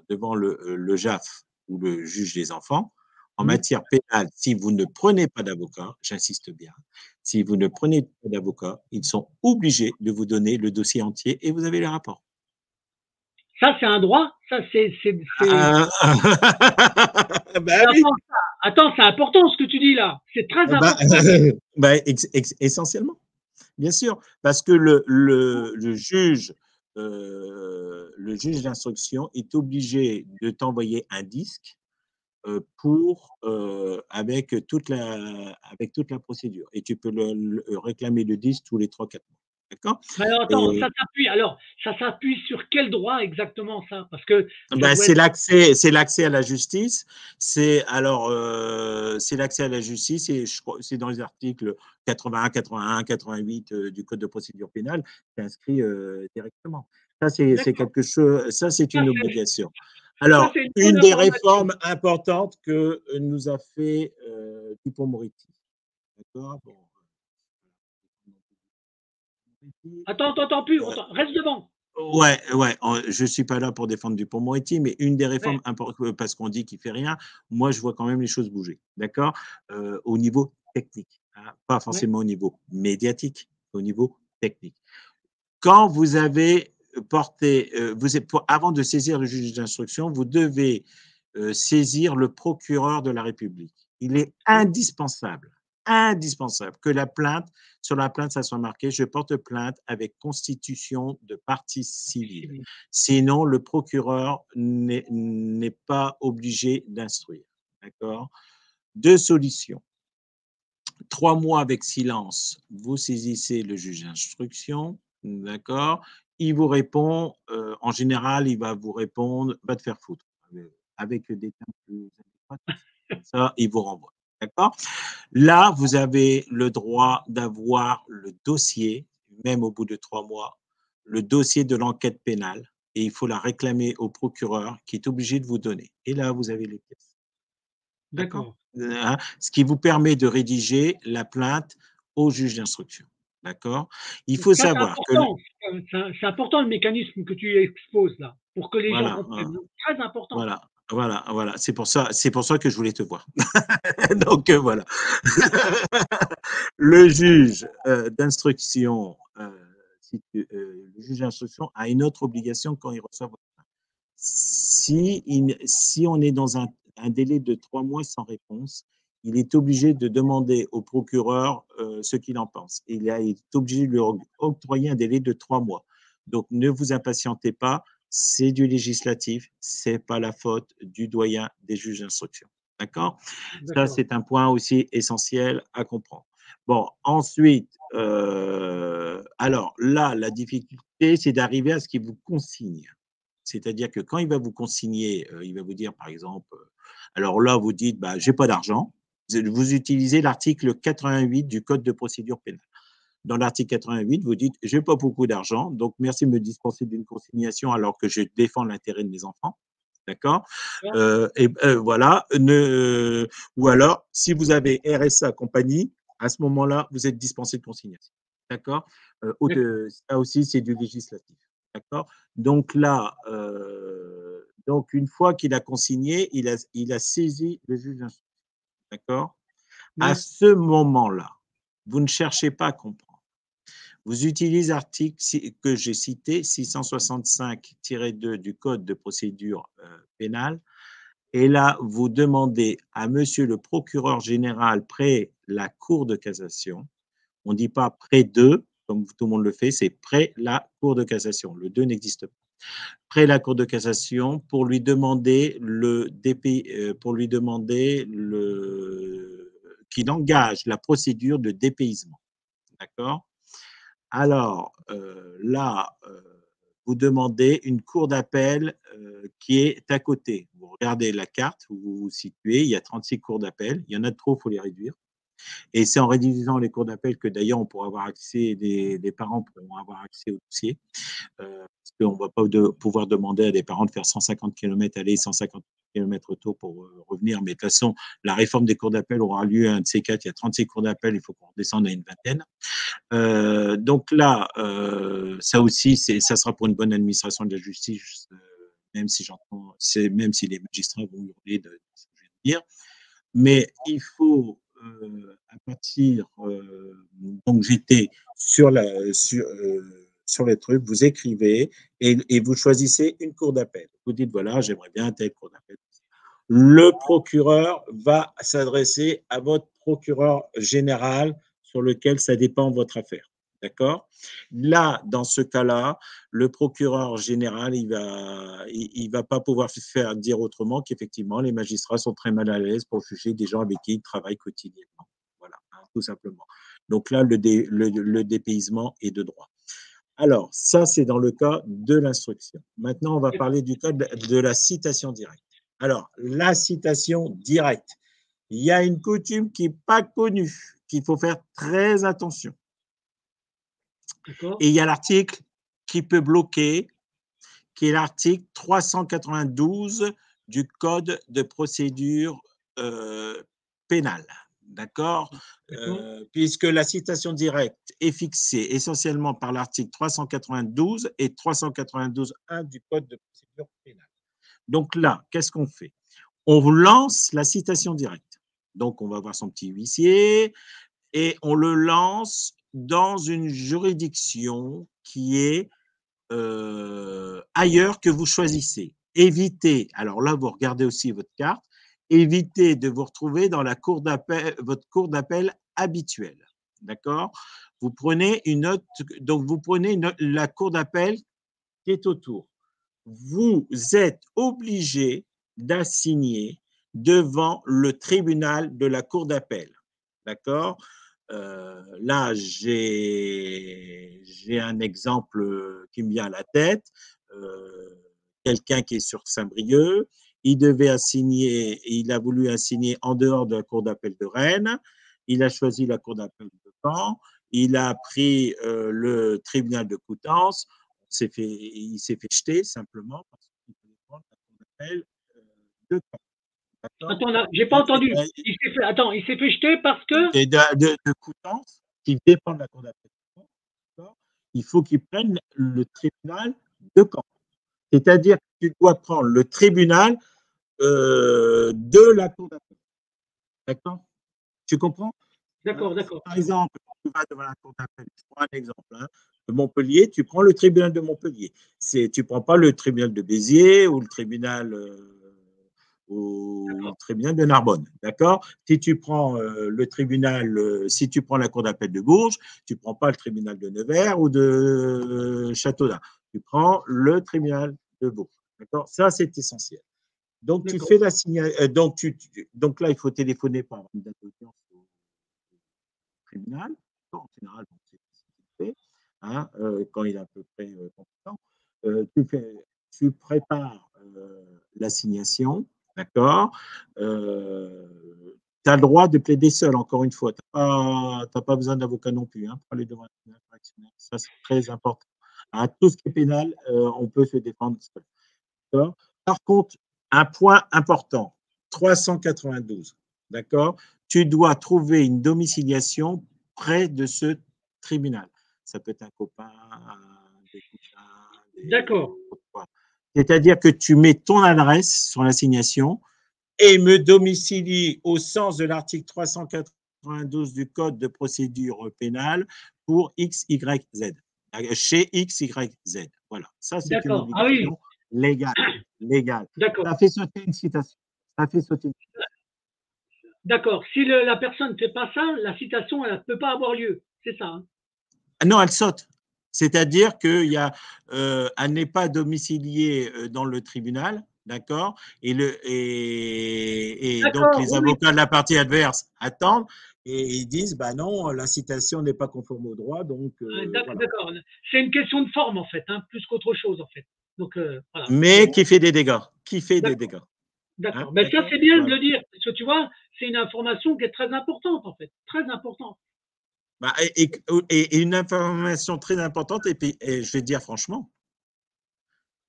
Speaker 2: devant le JAF ou le juge des enfants, en matière pénale, si vous ne prenez pas d'avocat, j'insiste bien, si vous ne prenez pas d'avocat, ils sont obligés de vous donner le dossier entier et vous avez les rapports.
Speaker 1: Ça, c'est un droit. Ça, c'est.
Speaker 2: Ben oui.
Speaker 1: Attends, c'est important ce que tu dis là. C'est très important.
Speaker 2: Essentiellement, bien sûr, parce que le juge d'instruction est obligé de t'envoyer un disque avec toute la procédure. Et tu peux réclamer le disque tous les 3-4 mois. D'accord?
Speaker 1: Alors, attends, ça s'appuie sur quel droit exactement ça? Parce que
Speaker 2: c'est l'accès à la justice. C'est l'accès à la justice et je crois c'est dans les articles 81, 81, 88 du Code de procédure pénale, c'est inscrit directement. Ça, c'est quelque chose, ça, c'est une obligation. Alors, une des réformes importantes que nous a fait Dupond-Moretti. D'accord? Bon.
Speaker 1: Attends, plus, reste devant.
Speaker 2: Ouais, je ne suis pas là pour défendre Dupond-Moretti, mais une des réformes importantes, parce qu'on dit qu'il ne fait rien, moi, je vois quand même les choses bouger, d'accord? Au niveau technique, hein, pas forcément au niveau médiatique, au niveau technique. Quand vous avez porté, avant de saisir le juge d'instruction, vous devez saisir le procureur de la République. Il est indispensable que sur la plainte, ça soit marqué « Je porte plainte avec constitution de partie civile ». Sinon, le procureur n'est pas obligé d'instruire. D'accord? 2 solutions. 3 mois avec silence, vous saisissez le juge d'instruction. D'accord? Il vous répond, en général, il va vous répondre « Va te faire foutre ». Avec des termes plus adéquats, comme ça, il vous renvoie. D'accord? Là, vous avez le droit d'avoir le dossier, même au bout de 3 mois, le dossier de l'enquête pénale, et il faut la réclamer au procureur qui est obligé de vous donner. Et là, vous avez les pièces.
Speaker 1: D'accord.
Speaker 2: Ce qui vous permet de rédiger la plainte au juge d'instruction. D'accord? Il faut savoir que…
Speaker 1: C'est important le mécanisme que tu exposes là, pour que les gens comprennent. Très important.
Speaker 2: Voilà. C'est pour ça que je voulais te voir. Donc, voilà. Le juge d'instruction, le juge d'instruction a une autre obligation quand il reçoit votre plainte. Si on est dans un délai de 3 mois sans réponse, il est obligé de demander au procureur ce qu'il en pense. Il est obligé de lui octroyer un délai de 3 mois. Donc, ne vous impatientez pas, c'est du législatif, ce n'est pas la faute du doyen des juges d'instruction. D'accord? Ça, c'est un point aussi essentiel à comprendre. Bon, ensuite, alors là, la difficulté, c'est d'arriver à ce qu'il vous consigne. C'est-à-dire que quand il va vous consigner, il va vous dire, par exemple, alors là, vous dites, bah, j'ai pas d'argent. Vous utilisez l'article 88 du Code de procédure pénale. Dans l'article 88, vous dites, j'ai pas beaucoup d'argent, donc merci de me dispenser d'une consignation alors que je défends l'intérêt de mes enfants. D'accord? Voilà. Ou alors, si vous avez RSA compagnie, à ce moment-là, vous êtes dispensé de consignation. D'accord? Ça aussi, c'est du législatif. D'accord? Donc là, une fois qu'il a consigné, il a saisi le juge d'instruction. D'accord? À ce moment-là, vous ne cherchez pas à comprendre. Vous utilisez l'article que j'ai cité, 665-2 du Code de procédure pénale, et là, vous demandez à monsieur le procureur général près la Cour de cassation, on ne dit pas près de, comme tout le monde le fait, c'est près la Cour de cassation. Le 2 n'existe pas. Près la Cour de cassation pour lui demander qu'il engage la procédure de dépaysement. D'accord? Alors, là, vous demandez une cour d'appel qui est à côté. Vous regardez la carte où vous vous situez, il y a 36 cours d'appel. Il y en a trop, il faut les réduire. Et c'est en rédigeant les cours d'appel que d'ailleurs on pourra avoir accès, les parents pourront avoir accès au dossier. Parce qu'on ne va pas pouvoir demander à des parents de faire 150 km aller, 150 km retour pour revenir. Mais de toute façon, la réforme des cours d'appel aura lieu un de ces quatre. Il y a 36 cours d'appel, il faut qu'on redescende à une vingtaine. Donc là, ça aussi, ça sera pour une bonne administration de la justice, même si même si les magistrats vont hurler de ce que je viens de dire. Mais il faut, à partir, donc j'étais sur les trucs, vous écrivez et vous choisissez une cour d'appel. Vous dites, voilà, j'aimerais bien un tel cour d'appel. Le procureur va s'adresser à votre procureur général sur lequel ça dépend de votre affaire. D'accord? Là, dans ce cas-là, le procureur général, il va pas pouvoir se faire dire autrement qu'effectivement, les magistrats sont très mal à l'aise pour juger des gens avec qui ils travaillent quotidiennement. Voilà, hein, tout simplement. Donc là, le dépaysement est de droit. Alors, ça, c'est dans le cas de l'instruction. Maintenant, on va parler du cas de la citation directe. Alors, la citation directe. Il y a une coutume qui n'est pas connue, qu'il faut faire très attention. Et il y a l'article qui peut bloquer, qui est l'article 392 du Code de procédure pénale. D'accord, puisque la citation directe est fixée essentiellement par l'article 392 et 392.1 du Code de procédure pénale. Donc là, qu'est-ce qu'on fait? On lance la citation directe. Donc, on va voir son petit huissier et on le lance dans une juridiction qui est ailleurs que vous choisissez. Évitez, alors là, vous regardez aussi votre carte, évitez de vous retrouver dans la cour d'appel, votre cour d'appel habituelle. D'accord? Vous prenez une autre, donc vous prenez la cour d'appel qui est autour. Vous êtes obligé d'assigner devant le tribunal de la cour d'appel. D'accord? Là, j'ai un exemple qui me vient à la tête. Quelqu'un qui est sur Saint-Brieuc, il a voulu assigner en dehors de la cour d'appel de Rennes. Il a choisi la cour d'appel de Caen. Il a pris le tribunal de Coutances. Il s'est fait jeter simplement parce qu'il fallait prendre la cour d'appel de Caen.
Speaker 1: Attends, j'ai pas entendu. Il s'est fait jeter parce que
Speaker 2: de Coutances, qui dépend de la cour d'appel. Il faut qu'ils prennent le tribunal de Caen. C'est-à-dire que tu dois prendre le tribunal de la cour d'appel. D'accord? Tu comprends?
Speaker 1: D'accord.
Speaker 2: Par exemple, tu vas devant la cour d'appel. Je prends un exemple. De Montpellier, tu prends le tribunal de Montpellier. Tu ne prends pas le tribunal de Béziers ou le tribunal de Narbonne, d'accord? Si tu prends le tribunal, si tu prends la cour d'appel de Bourges, tu ne prends pas le tribunal de Nevers ou de Châteaudun. Tu prends le tribunal de Bourges, d'accord? Ça, c'est essentiel. Donc, tu fais la signalisation. Donc là, il faut téléphoner pour avoir une date d'audience au tribunal. En général, c'est ce qu'il fait, hein, quand il est à peu près compétent. Tu prépares l'assignation. D'accord. Tu as le droit de plaider seul, encore une fois. Tu n'as pas besoin d'avocat non plus, hein, pour aller devant un tribunal correctionnel. Ça, c'est très important. Hein, tout ce qui est pénal, on peut se défendre seul. D'accord. Par contre, un point important, 392, d'accord, tu dois trouver une domiciliation près de ce tribunal. Ça peut être un copain, des cousins.
Speaker 1: D'accord.
Speaker 2: C'est-à-dire que tu mets ton adresse sur l'assignation et me domicilie au sens de l'article 392 du Code de procédure pénale pour X, Y, Z. Chez X, Y, Z. Voilà. Ça, c'est une obligation légale.
Speaker 1: D'accord.
Speaker 2: Ça fait sauter une citation.
Speaker 1: D'accord. Si la personne ne fait pas ça, la citation, elle ne peut pas avoir lieu. C'est ça, hein?
Speaker 2: Non, elle saute. C'est-à-dire qu'elle n'est pas domiciliée dans le tribunal, d'accord? Et donc, les avocats de la partie adverse attendent et ils disent, bah non, la citation n'est pas conforme au droit, donc…
Speaker 1: D'accord. Voilà. C'est une question de forme, en fait, hein, plus qu'autre chose, en fait. Donc,
Speaker 2: voilà. Mais qui fait des dégâts.
Speaker 1: D'accord. Ben, ça, c'est bien de le dire, parce que tu vois, c'est une information qui est très importante, en fait, très importante.
Speaker 2: Bah, et une information très importante, et puis et je vais te dire franchement,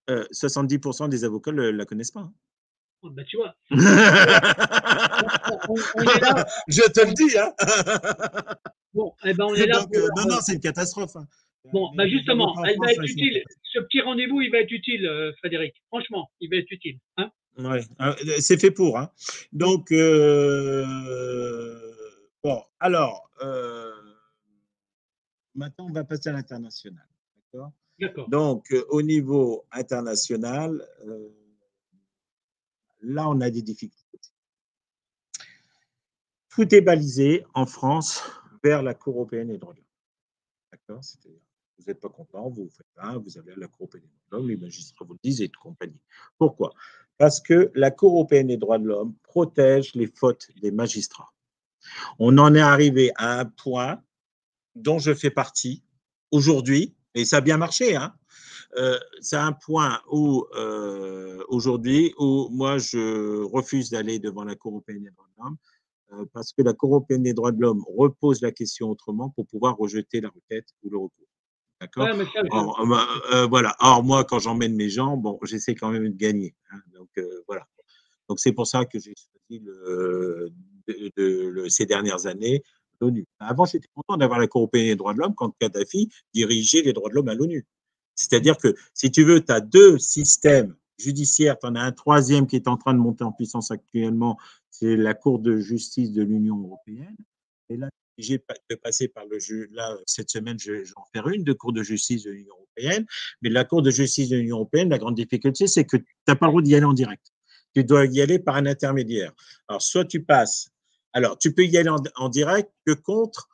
Speaker 2: 70% des avocats ne la connaissent pas. Hein.
Speaker 1: Oh, ben, tu vois, on est là.
Speaker 2: Je te le dis. Hein.
Speaker 1: Bon, eh ben, on est là
Speaker 2: Donc,
Speaker 1: pour
Speaker 2: non, non, c'est une catastrophe. Hein.
Speaker 1: bon,
Speaker 2: Les
Speaker 1: ben justement,
Speaker 2: avocats en
Speaker 1: elle va
Speaker 2: France,
Speaker 1: être
Speaker 2: ils sont
Speaker 1: utile. Ce petit rendez-vous, il va être utile, Frédéric. Franchement, il va être utile. Hein.
Speaker 2: ouais, c'est fait pour. Hein.
Speaker 1: Oui,
Speaker 2: Donc, bon, alors, maintenant, on va passer à l'international. D'accord.
Speaker 1: d'accord.
Speaker 2: Donc, au niveau international, là, on a des difficultés. Tout est balisé en France vers la Cour européenne des droits de l'homme. D'accord. C'est-à-dire, vous n'êtes pas content, vous faites un, vous allez à la Cour européenne des droits de l'homme, les magistrats vous le disent et de compagnie. Pourquoi? Parce que la Cour européenne des droits de l'homme protège les fautes des magistrats. On en est arrivé à un point dont je fais partie aujourd'hui, et ça a bien marché, hein. C'est un point où aujourd'hui où moi je refuse d'aller devant la Cour européenne des droits de l'homme parce que la Cour européenne des droits de l'homme repose la question autrement pour pouvoir rejeter la requête ou le recours. D'accord.
Speaker 1: Ouais, mais ça,
Speaker 2: Or, voilà. Or, moi, quand j'emmène mes gens, bon, j'essaie quand même de gagner. Hein. Donc, voilà. Donc, c'est pour ça que j'ai choisi ces dernières années l'ONU. Avant, j'étais content d'avoir la Cour européenne des droits de l'homme quand Kadhafi dirigeait les droits de l'homme à l'ONU. C'est-à-dire que, si tu veux, tu as deux systèmes judiciaires, tu en as un troisième qui est en train de monter en puissance actuellement, c'est la Cour de justice de l'Union européenne. Et là, j'ai de passer par le jeu. Là, cette semaine, je vais en faire une de Cour de justice de l'Union européenne. Mais la Cour de justice de l'Union européenne, la grande difficulté, c'est que tu n'as pas le droit d'y aller en direct. Tu dois y aller par un intermédiaire. Alors, soit tu passes. Alors, tu peux y aller en direct que contre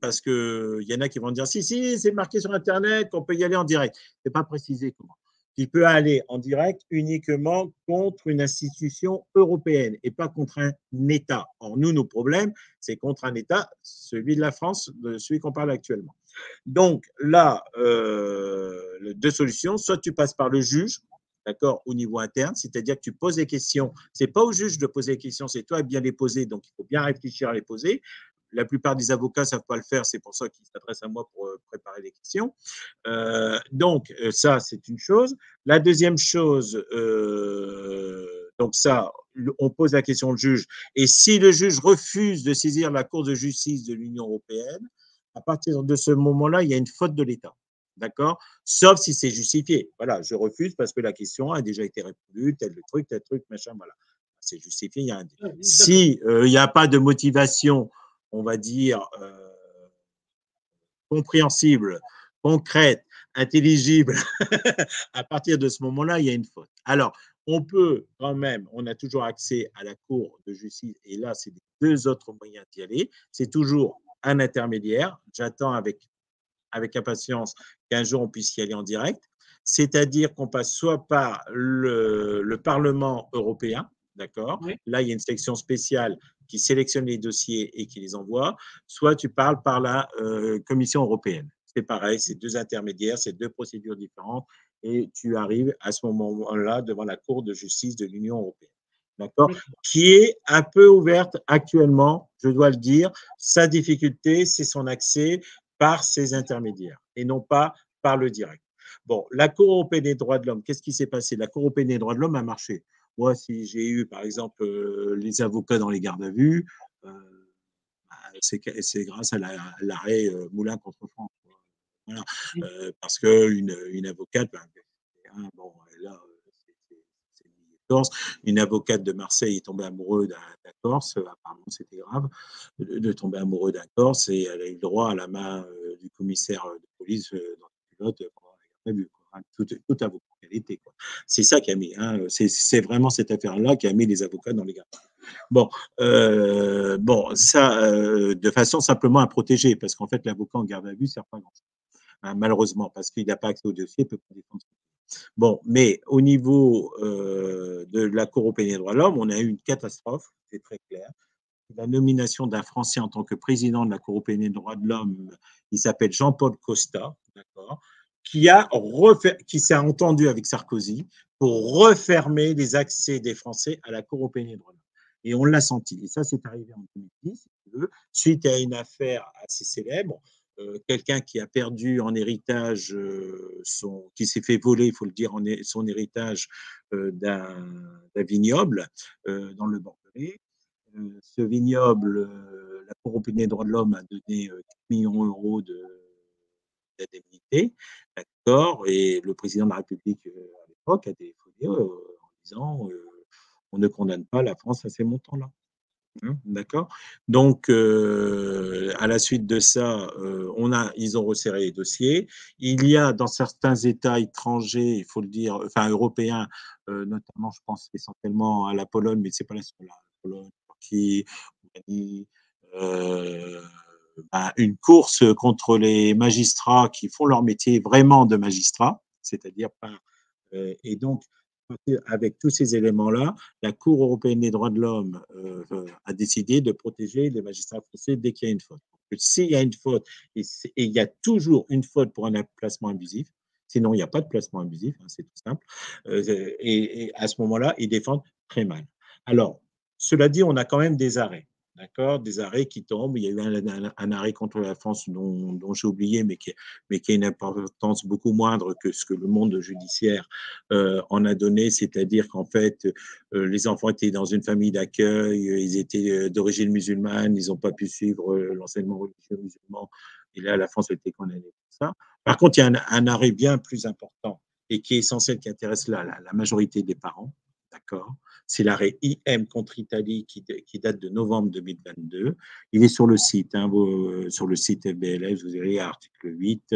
Speaker 2: parce qu'il y en a qui vont dire si, si, c'est marqué sur Internet qu'on peut y aller en direct. Ce n'est pas précisé comment. Tu peux aller en direct uniquement contre une institution européenne et pas contre un État. Or, nous, nos problèmes, c'est contre un État, celui de la France, celui qu'on parle actuellement. Donc, là, deux solutions. Soit tu passes par le juge, d'accord, au niveau interne, c'est-à-dire que tu poses des questions. Ce n'est pas au juge de poser des questions, c'est toi à bien les poser, donc il faut bien réfléchir à les poser. La plupart des avocats ne savent pas le faire, c'est pour ça qu'ils s'adressent à moi pour préparer les questions. Donc, ça, c'est une chose. La deuxième chose, donc ça, on pose la question au juge. Et si le juge refuse de saisir la Cour de justice de l'Union européenne, à partir de ce moment-là, il y a une faute de l'État. D'accord. Sauf si c'est justifié. Voilà, je refuse parce que la question a déjà été répondue, tel truc, machin, voilà. C'est justifié, il y a un. Si il n'y a pas de motivation, on va dire, compréhensible, concrète, intelligible, à partir de ce moment-là, il y a une faute. Alors, on peut quand même, on a toujours accès à la Cour de justice, et là, c'est les deux autres moyens d'y aller. C'est toujours un intermédiaire. J'attends avec impatience qu'un jour on puisse y aller en direct. C'est-à-dire qu'on passe soit par le Parlement européen, d'accord.
Speaker 1: oui.
Speaker 2: Là, il y a une section spéciale qui sélectionne les dossiers et qui les envoie, soit tu parles par la Commission européenne. C'est pareil, c'est deux intermédiaires, c'est deux procédures différentes et tu arrives à ce moment-là devant la Cour de justice de l'Union européenne. D'accord. Qui est un peu ouverte actuellement, je dois le dire. Sa difficulté, c'est son accès par ces intermédiaires et non pas par le direct. Bon, la Cour européenne des droits de l'homme, qu'est-ce qui s'est passé? La Cour européenne des droits de l'homme a marché. Moi, si j'ai eu, par exemple, les avocats dans les gardes à vue, c'est grâce à l'arrêt Moulin contre France. Voilà. Parce qu'une avocate, bon, là, c'est Corse, une avocate de Marseille est tombée amoureuse d'un Corse, apparemment c'était grave, de tomber amoureux d'un Corse, et elle a eu le droit à la main du commissaire de police dans le pilote pendant la garde à vue. Tout avocat qu'elle était. C'est ça qui a mis, hein, c'est vraiment cette affaire-là qui a mis les avocats dans les gardes. Bon, ça, de façon simplement à protéger, parce qu'en fait, l'avocat en garde à vue ne sert pas à grand-chose. Hein, malheureusement, parce qu'il n'a pas accès au dossier, il ne peut pas défendre. Bon, mais au niveau de la Cour européenne des droits de l'homme, on a eu une catastrophe, c'est très clair. La nomination d'un Français en tant que président de la Cour européenne des droits de l'homme, il s'appelle Jean-Paul Costa, d'accord, qui s'est entendu avec Sarkozy pour refermer les accès des Français à la Cour européenne des droits de l'homme. Et on l'a senti. Et ça, c'est arrivé en 2010, si tu veux, suite à une affaire assez célèbre. Quelqu'un qui a perdu en héritage, qui s'est fait voler, il faut le dire, son héritage d'un vignoble dans le Bordelais. Ce vignoble, la Cour européenne des droits de l'homme a donné 4 millions d'euros d'indemnité, d'accord, et le président de la République à l'époque a téléphoné en disant on ne condamne pas la France à ces montants-là. D'accord. Donc, à la suite de ça, ils ont resserré les dossiers. Il y a dans certains États étrangers, il faut le dire, enfin européens, notamment, je pense essentiellement à la Pologne, mais c'est pas la seule, la Pologne, Turquie, Roumanie, euh, une course contre les magistrats qui font leur métier vraiment de magistrats, c'est-à-dire par et donc avec tous ces éléments-là, la Cour européenne des droits de l'homme a décidé de protéger les magistrats français dès qu'il y a une faute. S'il y a une faute, et il y a toujours une faute pour un placement abusif, sinon il n'y a pas de placement abusif, hein, c'est tout simple, et à ce moment-là, ils défendent très mal. Alors, cela dit, on a quand même des arrêts. D'accord, des arrêts qui tombent. Il y a eu un arrêt contre la France dont j'ai oublié, mais qui a une importance beaucoup moindre que ce que le monde judiciaire en a donné, c'est-à-dire qu'en fait, les enfants étaient dans une famille d'accueil, ils étaient d'origine musulmane, ils n'ont pas pu suivre l'enseignement religieux musulman, et là, la France a été condamnée pour ça. Par contre, il y a un arrêt bien plus important et qui est essentiel, qui intéresse la majorité des parents, d'accord. C'est l'arrêt IM contre Italie qui date de novembre 2022. Il est sur le site, hein, sur le site FBLF, vous verrez article 8,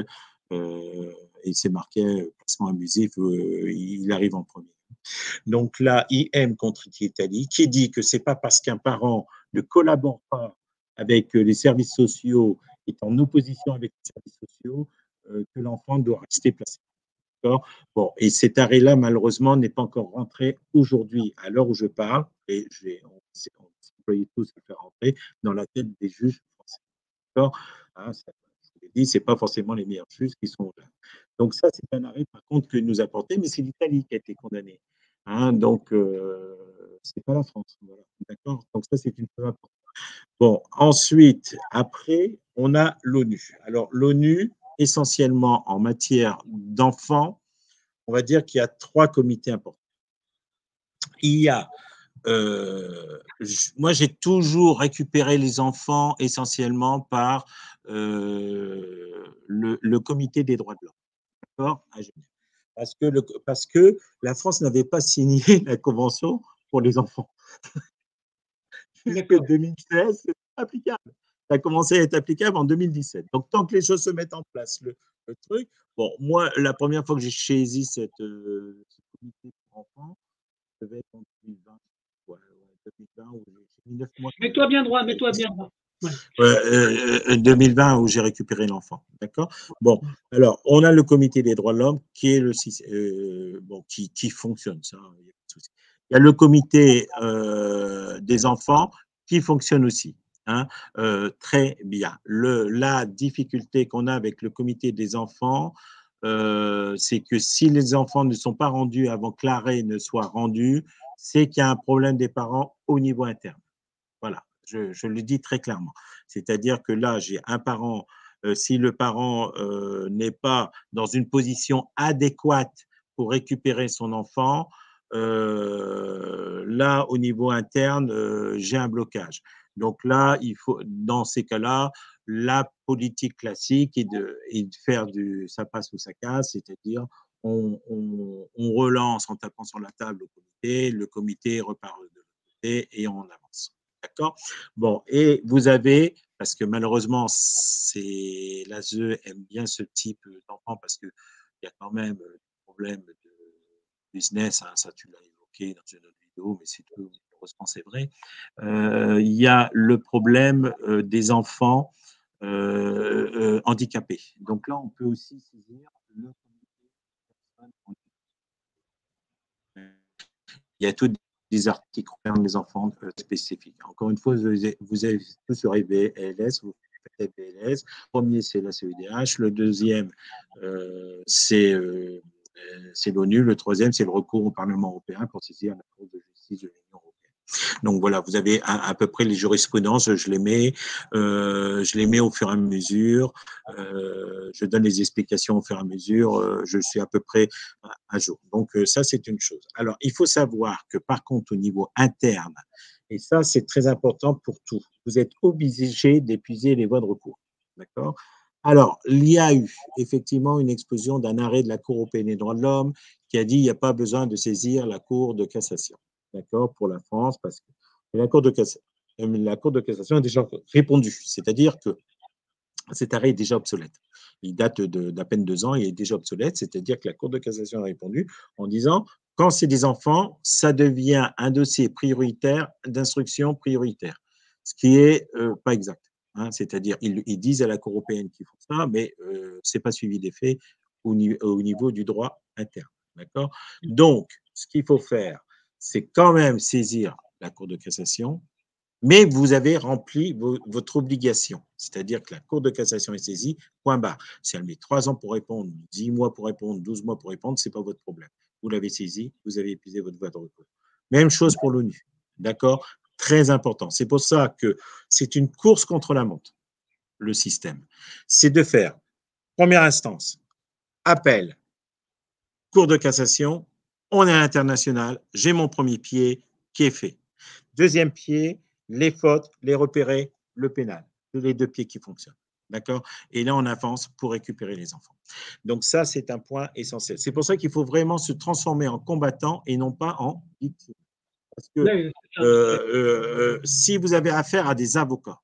Speaker 2: et c'est marqué placement abusif, il arrive en premier. Donc là, IM contre Italie, qui dit que c'est pas parce qu'un parent ne collabore pas avec les services sociaux, est en opposition avec les services sociaux, que l'enfant doit rester placé. Bon, et cet arrêt-là, malheureusement, n'est pas encore rentré aujourd'hui, à l'heure où je parle, et on s'est employé tous à faire rentrer dans la tête des juges français. D'accord, hein, ça, je vous l'ai dit, ce n'est pas forcément les meilleurs juges qui sont là. Donc ça, c'est un arrêt, par contre, que nous a porté, mais c'est l'Italie qui a été condamnée. Hein, donc, ce n'est pas la France. Voilà. D'accord. Donc ça, c'est une chose importante. Bon, ensuite, après, on a l'ONU. Alors, l'ONU, essentiellement en matière d'enfants, on va dire qu'il y a 3 comités importants. Il y a, moi j'ai toujours récupéré les enfants essentiellement par le comité des droits de l'homme, d'accord, à Genève. Parce que la France n'avait pas signé la convention pour les enfants. Jusque 2016, c'est applicable. Ça a commencé à être applicable en 2017. Donc, tant que les choses se mettent en place, le truc. Bon, moi, la première fois que j'ai saisi ce comité pour enfants, ça devait être en 2020. Ouais, 2020, où j'ai mis 9 mois.
Speaker 1: Mets-toi bien droit, mets-toi bien droit.
Speaker 2: Ouais. 2020 où j'ai récupéré l'enfant, d'accord. Bon, alors on a le comité des droits de l'homme qui est qui fonctionne, ça, il n'y a pas de souci. Il y a le comité des enfants qui fonctionne aussi, hein, très bien. La difficulté qu'on a avec le comité des enfants, c'est que si les enfants ne sont pas rendus avant que l'arrêt ne soit rendu, c'est qu'il y a un problème des parents au niveau interne. Voilà, je le dis très clairement. C'est-à-dire que là, j'ai un parent, si le parent n'est pas dans une position adéquate pour récupérer son enfant, là, au niveau interne, j'ai un blocage. Donc là, il faut, dans ces cas-là, la politique classique est de faire ça passe ou ça casse, c'est-à-dire on relance en tapant sur la table le comité repart de l'autre côté et on avance. D'accord. Bon, et vous avez, parce que malheureusement, l'ASE aime bien ce type d'enfant parce qu'il y a quand même des problèmes de business, hein, ça tu l'as évoqué dans une autre vidéo, mais c'est tout, malheureusement c'est vrai. Il y a le problème des enfants handicapés. Donc là, on peut aussi saisir le comité des personnes handicapées. Il y a tous des articles qui concernent les enfants spécifiques. Encore une fois, vous avez tout sur EBLS, vous faites EBLS. Le premier, c'est la CEDH. Le deuxième, c'est l'ONU. Le troisième, c'est le recours au Parlement européen pour saisir la Cour de justice de l'Union européenne. Donc voilà, vous avez à peu près les jurisprudences, je les mets au fur et à mesure, je donne les explications au fur et à mesure, je suis à peu près à jour. Donc ça, c'est une chose. Alors, il faut savoir que par contre, au niveau interne, et ça, c'est très important pour tout, vous êtes obligé d'épuiser les voies de recours. D'accord? Alors, il y a eu effectivement une explosion d'un arrêt de la Cour européenne des droits de l'homme qui a dit qu'il n'y a pas besoin de saisir la Cour de cassation. D'accord, pour la France, parce que la Cour de cassation a déjà répondu, c'est-à-dire que cet arrêt est déjà obsolète. Il date d'à peine 2 ans, il est déjà obsolète, c'est-à-dire que la Cour de cassation a répondu en disant quand c'est des enfants, ça devient un dossier prioritaire d'instruction prioritaire, ce qui est pas exact. Hein, c'est-à-dire ils disent à la Cour européenne qu'ils font ça, mais c'est pas suivi des faits au niveau du droit interne. D'accord. Donc, ce qu'il faut faire, c'est quand même saisir la Cour de cassation, mais vous avez rempli votre obligation. C'est-à-dire que la Cour de cassation est saisie, point barre. Si elle met 3 ans pour répondre, 10 mois pour répondre, 12 mois pour répondre, ce n'est pas votre problème. Vous l'avez saisie, vous avez épuisé votre voie de recours. Même chose pour l'ONU. D'accord. Très important. C'est pour ça que c'est une course contre la montre, le système. C'est de faire, première instance, appel, Cour de cassation, on est à l'international, j'ai mon premier pied qui est fait. Deuxième pied, les fautes, les repérer, le pénal. C'est les 2 pieds qui fonctionnent. D'accord. Et là, on avance pour récupérer les enfants. Donc, ça, c'est un point essentiel. C'est pour ça qu'il faut vraiment se transformer en combattant et non pas en victime. Parce que
Speaker 1: Oui, c'est ça.
Speaker 2: si vous avez affaire à des avocats,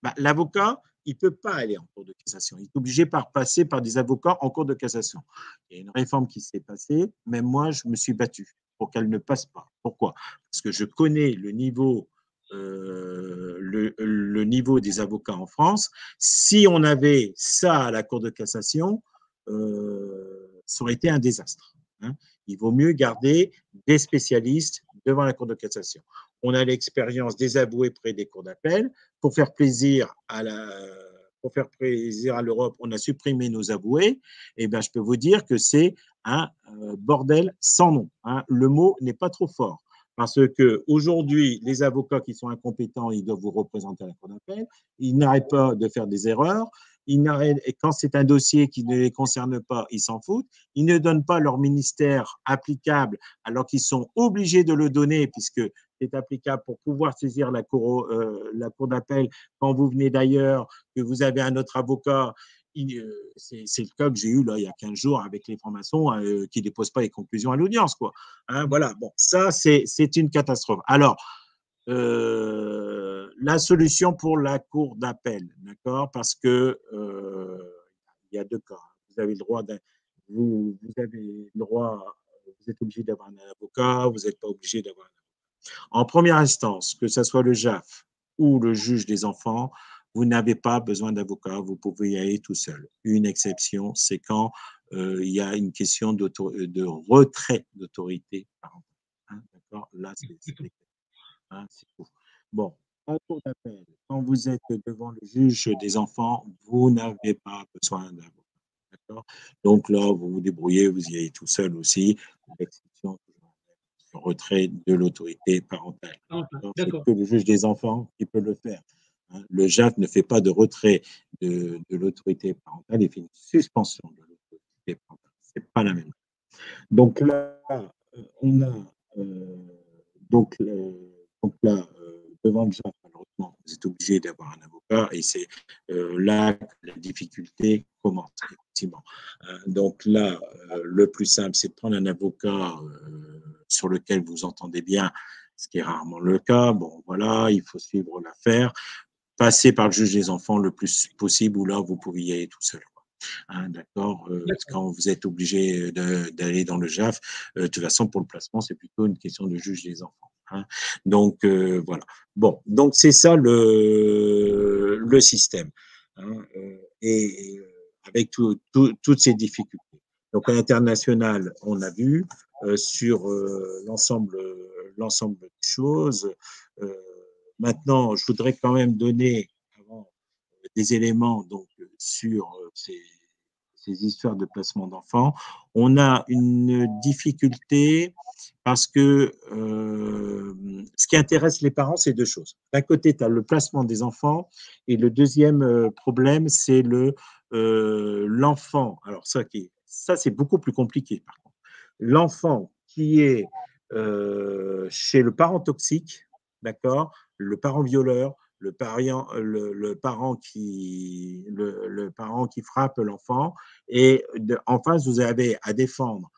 Speaker 2: bah, l'avocat, il ne peut pas aller en cour de cassation. Il est obligé de passer par des avocats en cour de cassation. Il y a une réforme qui s'est passée. Même moi, je me suis battu pour qu'elle ne passe pas. Pourquoi? Parce que je connais le niveau des avocats en France. Si on avait ça à la cour de cassation, ça aurait été un désastre. Hein. Il vaut mieux garder des spécialistes devant la cour de cassation. On a l'expérience des avoués près des cours d'appel. Pour faire plaisir à l'Europe, on a supprimé nos avoués. Et ben, je peux vous dire que c'est un bordel sans nom. Hein. Le mot n'est pas trop fort. Parce que aujourd'hui, les avocats qui sont incompétents, ils doivent vous représenter à la cour d'appel. Ils n'arrêtent pas de faire des erreurs. Et quand c'est un dossier qui ne les concerne pas, ils s'en foutent. Ils ne donnent pas leur ministère applicable alors qu'ils sont obligés de le donner puisque c'est applicable pour pouvoir saisir la cour d'appel quand vous venez d'ailleurs, que vous avez un autre avocat. C'est le cas que j'ai eu là, il y a 15 jours avec les francs-maçons qui ne déposent pas les conclusions à l'audience. Quoi. Hein, voilà, bon, ça, c'est une catastrophe. Alors, la solution pour la cour d'appel, d'accord? Parce que il y a 2 cas. Vous avez le droit vous avez le droit, vous êtes obligé d'avoir un avocat, vous n'êtes pas obligé d'avoir un avocat. En première instance, que ce soit le JAF ou le juge des enfants, vous n'avez pas besoin d'avocat, vous pouvez y aller tout seul. Une exception, c'est quand il y a une question de retrait d'autorité parentale. Hein, d'accord? Là, c'est tout. Bon, en cours d'appel, quand vous êtes devant le juge des enfants, vous n'avez pas besoin d'avocat. D'accord. Donc là, vous vous débrouillez, vous y allez tout seul aussi. L'exception, le retrait de l'autorité parentale.
Speaker 1: Enfin,
Speaker 2: C'est
Speaker 1: d'accord.
Speaker 2: que le juge des enfants qui peut le faire. Hein. Le JAF ne fait pas de retrait de l'autorité parentale, il fait une suspension de l'autorité parentale. Ce n'est pas la même. Donc là, on a donc là, devant le JAF, malheureusement, vous êtes obligé d'avoir un avocat et c'est là que la difficulté commence, effectivement. Donc là, le plus simple, c'est de prendre un avocat sur lequel vous entendez bien, ce qui est rarement le cas. Bon, voilà, il faut suivre l'affaire, passer par le juge des enfants le plus possible, où là, vous pouvez y aller tout seul. Hein, d'accord. Quand vous êtes obligé d'aller dans le JAF, de toute façon, pour le placement, c'est plutôt une question de juge des enfants. Hein. Donc, voilà. Bon, donc c'est ça le système. Hein, et avec toutes ces difficultés. Donc, à l'international, on a vu sur l'ensemble des choses. Maintenant, je voudrais quand même donner avant, des éléments donc, sur ces histoires de placement d'enfants. On a une difficulté parce que ce qui intéresse les parents, c'est deux choses. D'un côté, tu as le placement des enfants et le deuxième problème, c'est l'enfant. Alors ça c'est beaucoup plus compliqué par contre. L'enfant qui est chez le parent toxique, d'accord, le parent violeur, le parent qui frappe l'enfant, et en face, vous avez à défendre,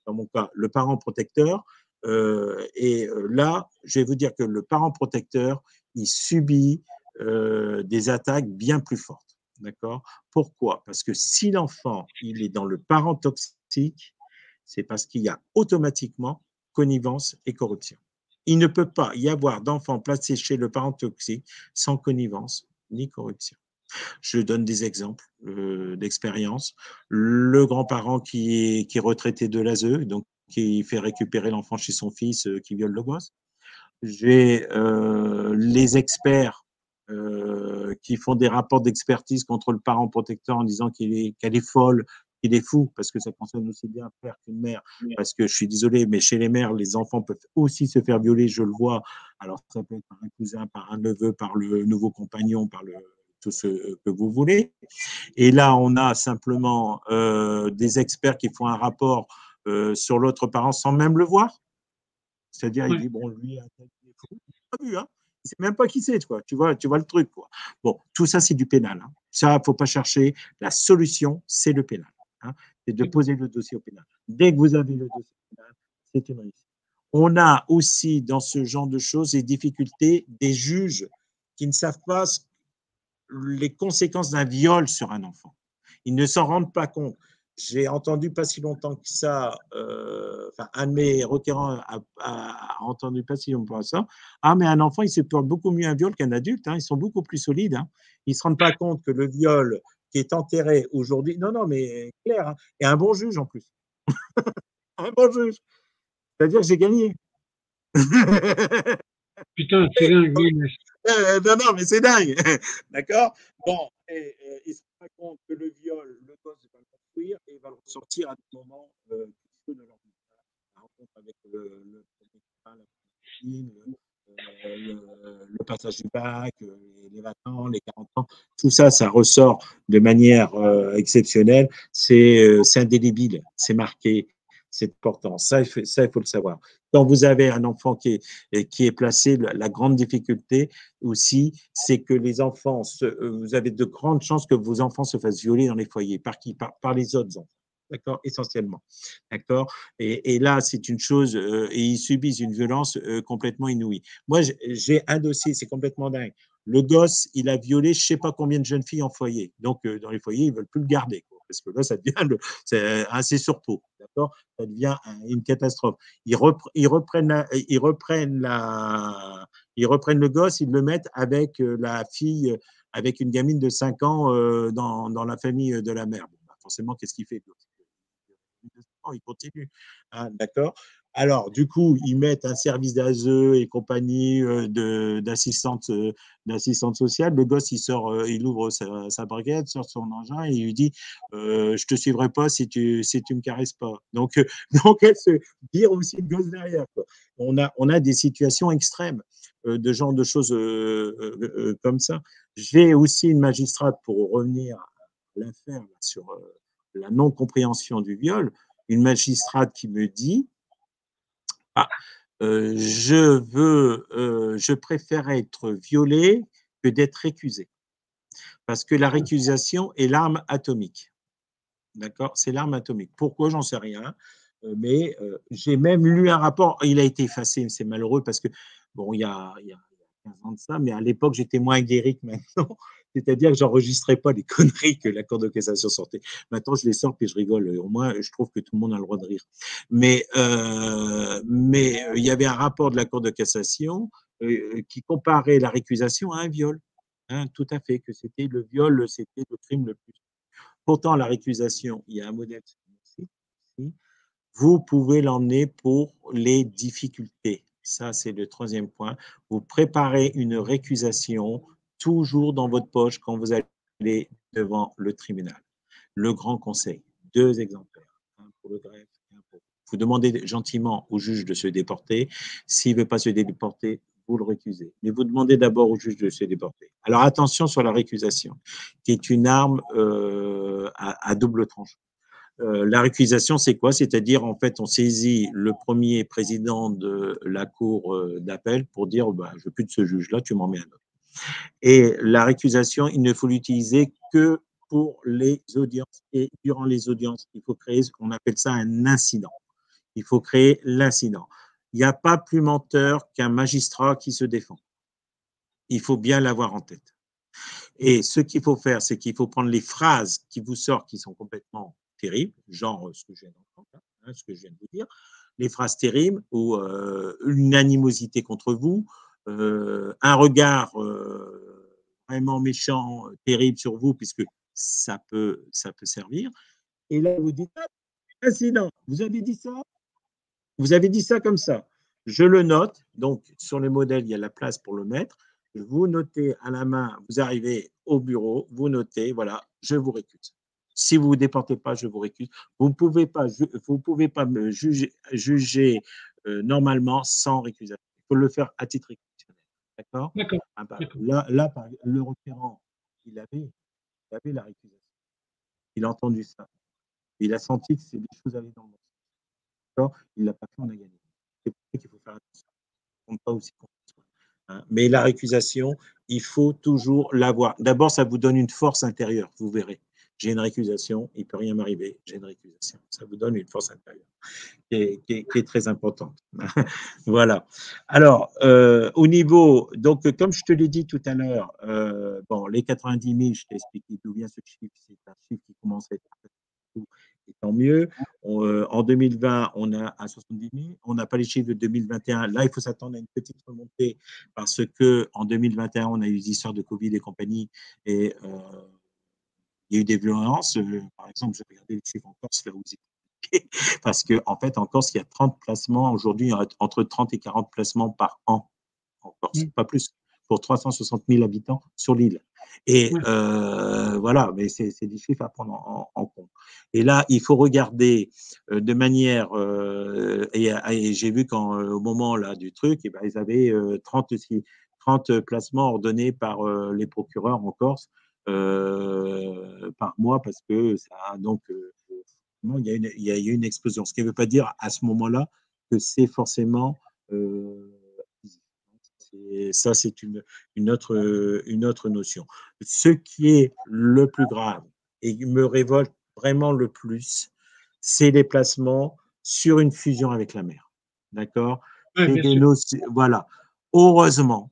Speaker 2: dans mon cas, le parent protecteur. Là, je vais vous dire que le parent protecteur, il subit des attaques bien plus fortes. D'accord? Pourquoi? Parce que si l'enfant, il est dans le parent toxique, c'est parce qu'il y a automatiquement connivence et corruption. Il ne peut pas y avoir d'enfant placé chez le parent toxique sans connivence ni corruption. Je donne des exemples d'expérience. Le grand-parent qui est retraité de l'ASE, donc qui fait récupérer l'enfant chez son fils qui viole le gosse. J'ai les experts qui font des rapports d'expertise contre le parent protecteur en disant qu'elle est folle, qu'il est fou, parce que ça concerne aussi bien un père qu'une mère. Parce que je suis désolé, mais chez les mères, les enfants peuvent aussi se faire violer, je le vois. Alors, ça peut être par un cousin, par un neveu, par le nouveau compagnon, par tout ce que vous voulez. Et là, on a simplement des experts qui font un rapport sur l'autre parent sans même le voir. C'est-à-dire, il dit, bon, lui, il est fou. Il n'a pas vu, hein. Il ne sait même pas qui c'est, quoi. Tu vois le truc, quoi. Bon, tout ça, c'est du pénal, hein. Ça, il ne faut pas chercher. La solution, c'est le pénal, hein. C'est de poser le dossier au pénal. Dès que vous avez le dossier au pénal, c'est une réussite. On a aussi, dans ce genre de choses, des difficultés des juges qui ne savent pas les conséquences d'un viol sur un enfant. Ils ne s'en rendent pas compte. J'ai entendu pas si longtemps que ça, un de mes requérants a entendu pas si longtemps que ça. Ah, mais un enfant, il se porte beaucoup mieux un viol qu'un adulte, hein, ils sont beaucoup plus solides, hein. Ils ne se rendent pas compte que le viol qui est enterré aujourd'hui, non, non, mais clair, hein, et un bon juge en plus. Un bon juge. C'est-à-dire que j'ai gagné.
Speaker 1: Putain, c'est dingue.
Speaker 2: Non, non, mais c'est dingue. D'accord? Bon, il ne se rend pas compte que le viol, le gosse va le construire et il va le ressortir à des moments cruciaux de leur vie. La rencontre avec le la copine, le passage du bac, les vacances, les 40 ans, tout ça, ça ressort de manière exceptionnelle. C'est indélébile, c'est marqué, c'est important. Ça, il faut le savoir. Quand vous avez un enfant qui est placé, la grande difficulté aussi, c'est que les enfants, vous avez de grandes chances que vos enfants se fassent violer dans les foyers. Par qui? Par les autres enfants. D'accord? Essentiellement. D'accord? Et là, c'est une chose, et ils subissent une violence complètement inouïe. Moi, j'ai un dossier, c'est complètement dingue. Le gosse, il a violé je ne sais pas combien de jeunes filles en foyer. Donc, dans les foyers, ils ne veulent plus le garder, quoi, parce que là, ça devient assez surpeau. D'accord? Ça devient une catastrophe. Ils reprennent le gosse, ils le mettent avec la fille, avec une gamine de 5 ans dans la famille de la mère. Bon, bah, forcément, qu'est-ce qu'il fait? Il continue, hein, d'accord? Alors, du coup, ils mettent un service d'ASE et compagnie d'assistante sociale. Le gosse, il ouvre sa braguette, sort son engin et il lui dit je te suivrai pas si tu me caresses pas. Donc, donc elle se vire aussi le gosse derrière, quoi. On a des situations extrêmes de genre de choses comme ça. J'ai aussi une magistrate, pour revenir à l'affaire sur la non-compréhension du viol, une magistrate qui me dit ah, je préfère être violée que d'être récusée. Parce que la récusation est l'arme atomique. D'accord? C'est l'arme atomique. Pourquoi? J'en sais rien. Mais j'ai même lu un rapport. Il a été effacé, c'est malheureux parce que, bon, il y a 15 ans de ça, mais à l'époque, j'étais moins aguerri que maintenant. C'est-à-dire que j'enregistrais pas les conneries que la Cour de cassation sortait. Maintenant, je les sors et je rigole. Au moins, je trouve que tout le monde a le droit de rire. Mais il y avait un rapport de la Cour de cassation qui comparait la récusation à un viol. Hein, tout à fait, que c'était le viol, c'était le crime le plus. Pourtant, la récusation, il y a un modèle ici. Vous pouvez l'emmener pour les difficultés. Ça, c'est le troisième point. Vous préparez une récusation toujours dans votre poche quand vous allez devant le tribunal. le Grand Conseil, 2 exemplaires, un pour le greffe et un pour. Vous demandez gentiment au juge de se déporter. S'il ne veut pas se déporter, vous le récusez. Mais vous demandez d'abord au juge de se déporter. Alors attention sur la récusation, qui est une arme à double tranchant. La récusation, c'est quoi? C'est-à-dire, en fait, on saisit le premier président de la cour d'appel pour dire bah, je ne veux plus de ce juge-là, tu m'en mets un autre. Et la récusation, il ne faut l'utiliser que pour les audiences. Et durant les audiences, il faut créer ce qu'on appelle ça un incident. Il faut créer l'incident. Il n'y a pas plus menteur qu'un magistrat qui se défend. Il faut bien l'avoir en tête. Et ce qu'il faut faire, c'est qu'il faut prendre les phrases qui vous sortent, qui sont complètement terribles, genre ce que je viens d'entendre, ce que je viens de vous dire, les phrases terribles ou une animosité contre vous, un regard vraiment méchant, terrible sur vous, puisque ça peut servir. Et là, vous dites, ah, incident, vous avez dit ça comme ça. Je le note, donc sur le modèle, il y a la place pour le mettre. Vous notez à la main, vous arrivez au bureau, vous notez, voilà, je vous récuse. Si vous ne vous déportez pas, je vous récuse. Vous ne pouvez pas me juger normalement sans récusation. Il faut le faire à titre exceptionnel. D'accord?
Speaker 1: D'accord.
Speaker 2: Ah bah,
Speaker 1: D'accord.
Speaker 2: là, le requérant, il avait la récusation. Il a entendu ça. Il a senti que c'est des choses allaient dans le bon sens. Il ne l'a pas fait, on a gagné. C'est pour ça qu'il faut faire attention. On ne compte pas aussi contre soi. Hein. Mais la récusation, il faut toujours l'avoir. D'abord, ça vous donne une force intérieure, vous verrez. J'ai une récusation, il ne peut rien m'arriver, j'ai une récusation. Ça vous donne une force intérieure qui est très importante. Voilà. Alors, au niveau, donc, comme je te l'ai dit tout à l'heure, bon, les 90 000, je t'ai expliqué d'où vient ce chiffre, c'est un chiffre qui commence à être et tant mieux. En 2020, on a à 70 000. On n'a pas les chiffres de 2021. Là, il faut s'attendre à une petite remontée parce qu'en 2021, on a eu des histoires de Covid et compagnie. Et il y a eu des violences. Par exemple, j'ai regardé les chiffres en Corse, là où parce qu'en fait, en Corse, il y a 30 placements. Aujourd'hui, il y a entre 30 et 40 placements par an en Corse, pas plus, pour 360 000 habitants sur l'île. Et voilà, mais c'est des chiffres à prendre en compte. Et là, il faut regarder de manière, et j'ai vu qu'au moment là, du truc, eh ben, ils avaient 30 placements ordonnés par les procureurs en Corse par mois parce que ça, donc, il y a eu une explosion. Ce qui ne veut pas dire à ce moment-là que c'est forcément et ça, c'est une autre notion. Ce qui est le plus grave et qui me révolte vraiment le plus, c'est les placements sur une fusion avec la mer. D'accord?
Speaker 1: Ouais, bien sûr.
Speaker 2: Voilà. Heureusement,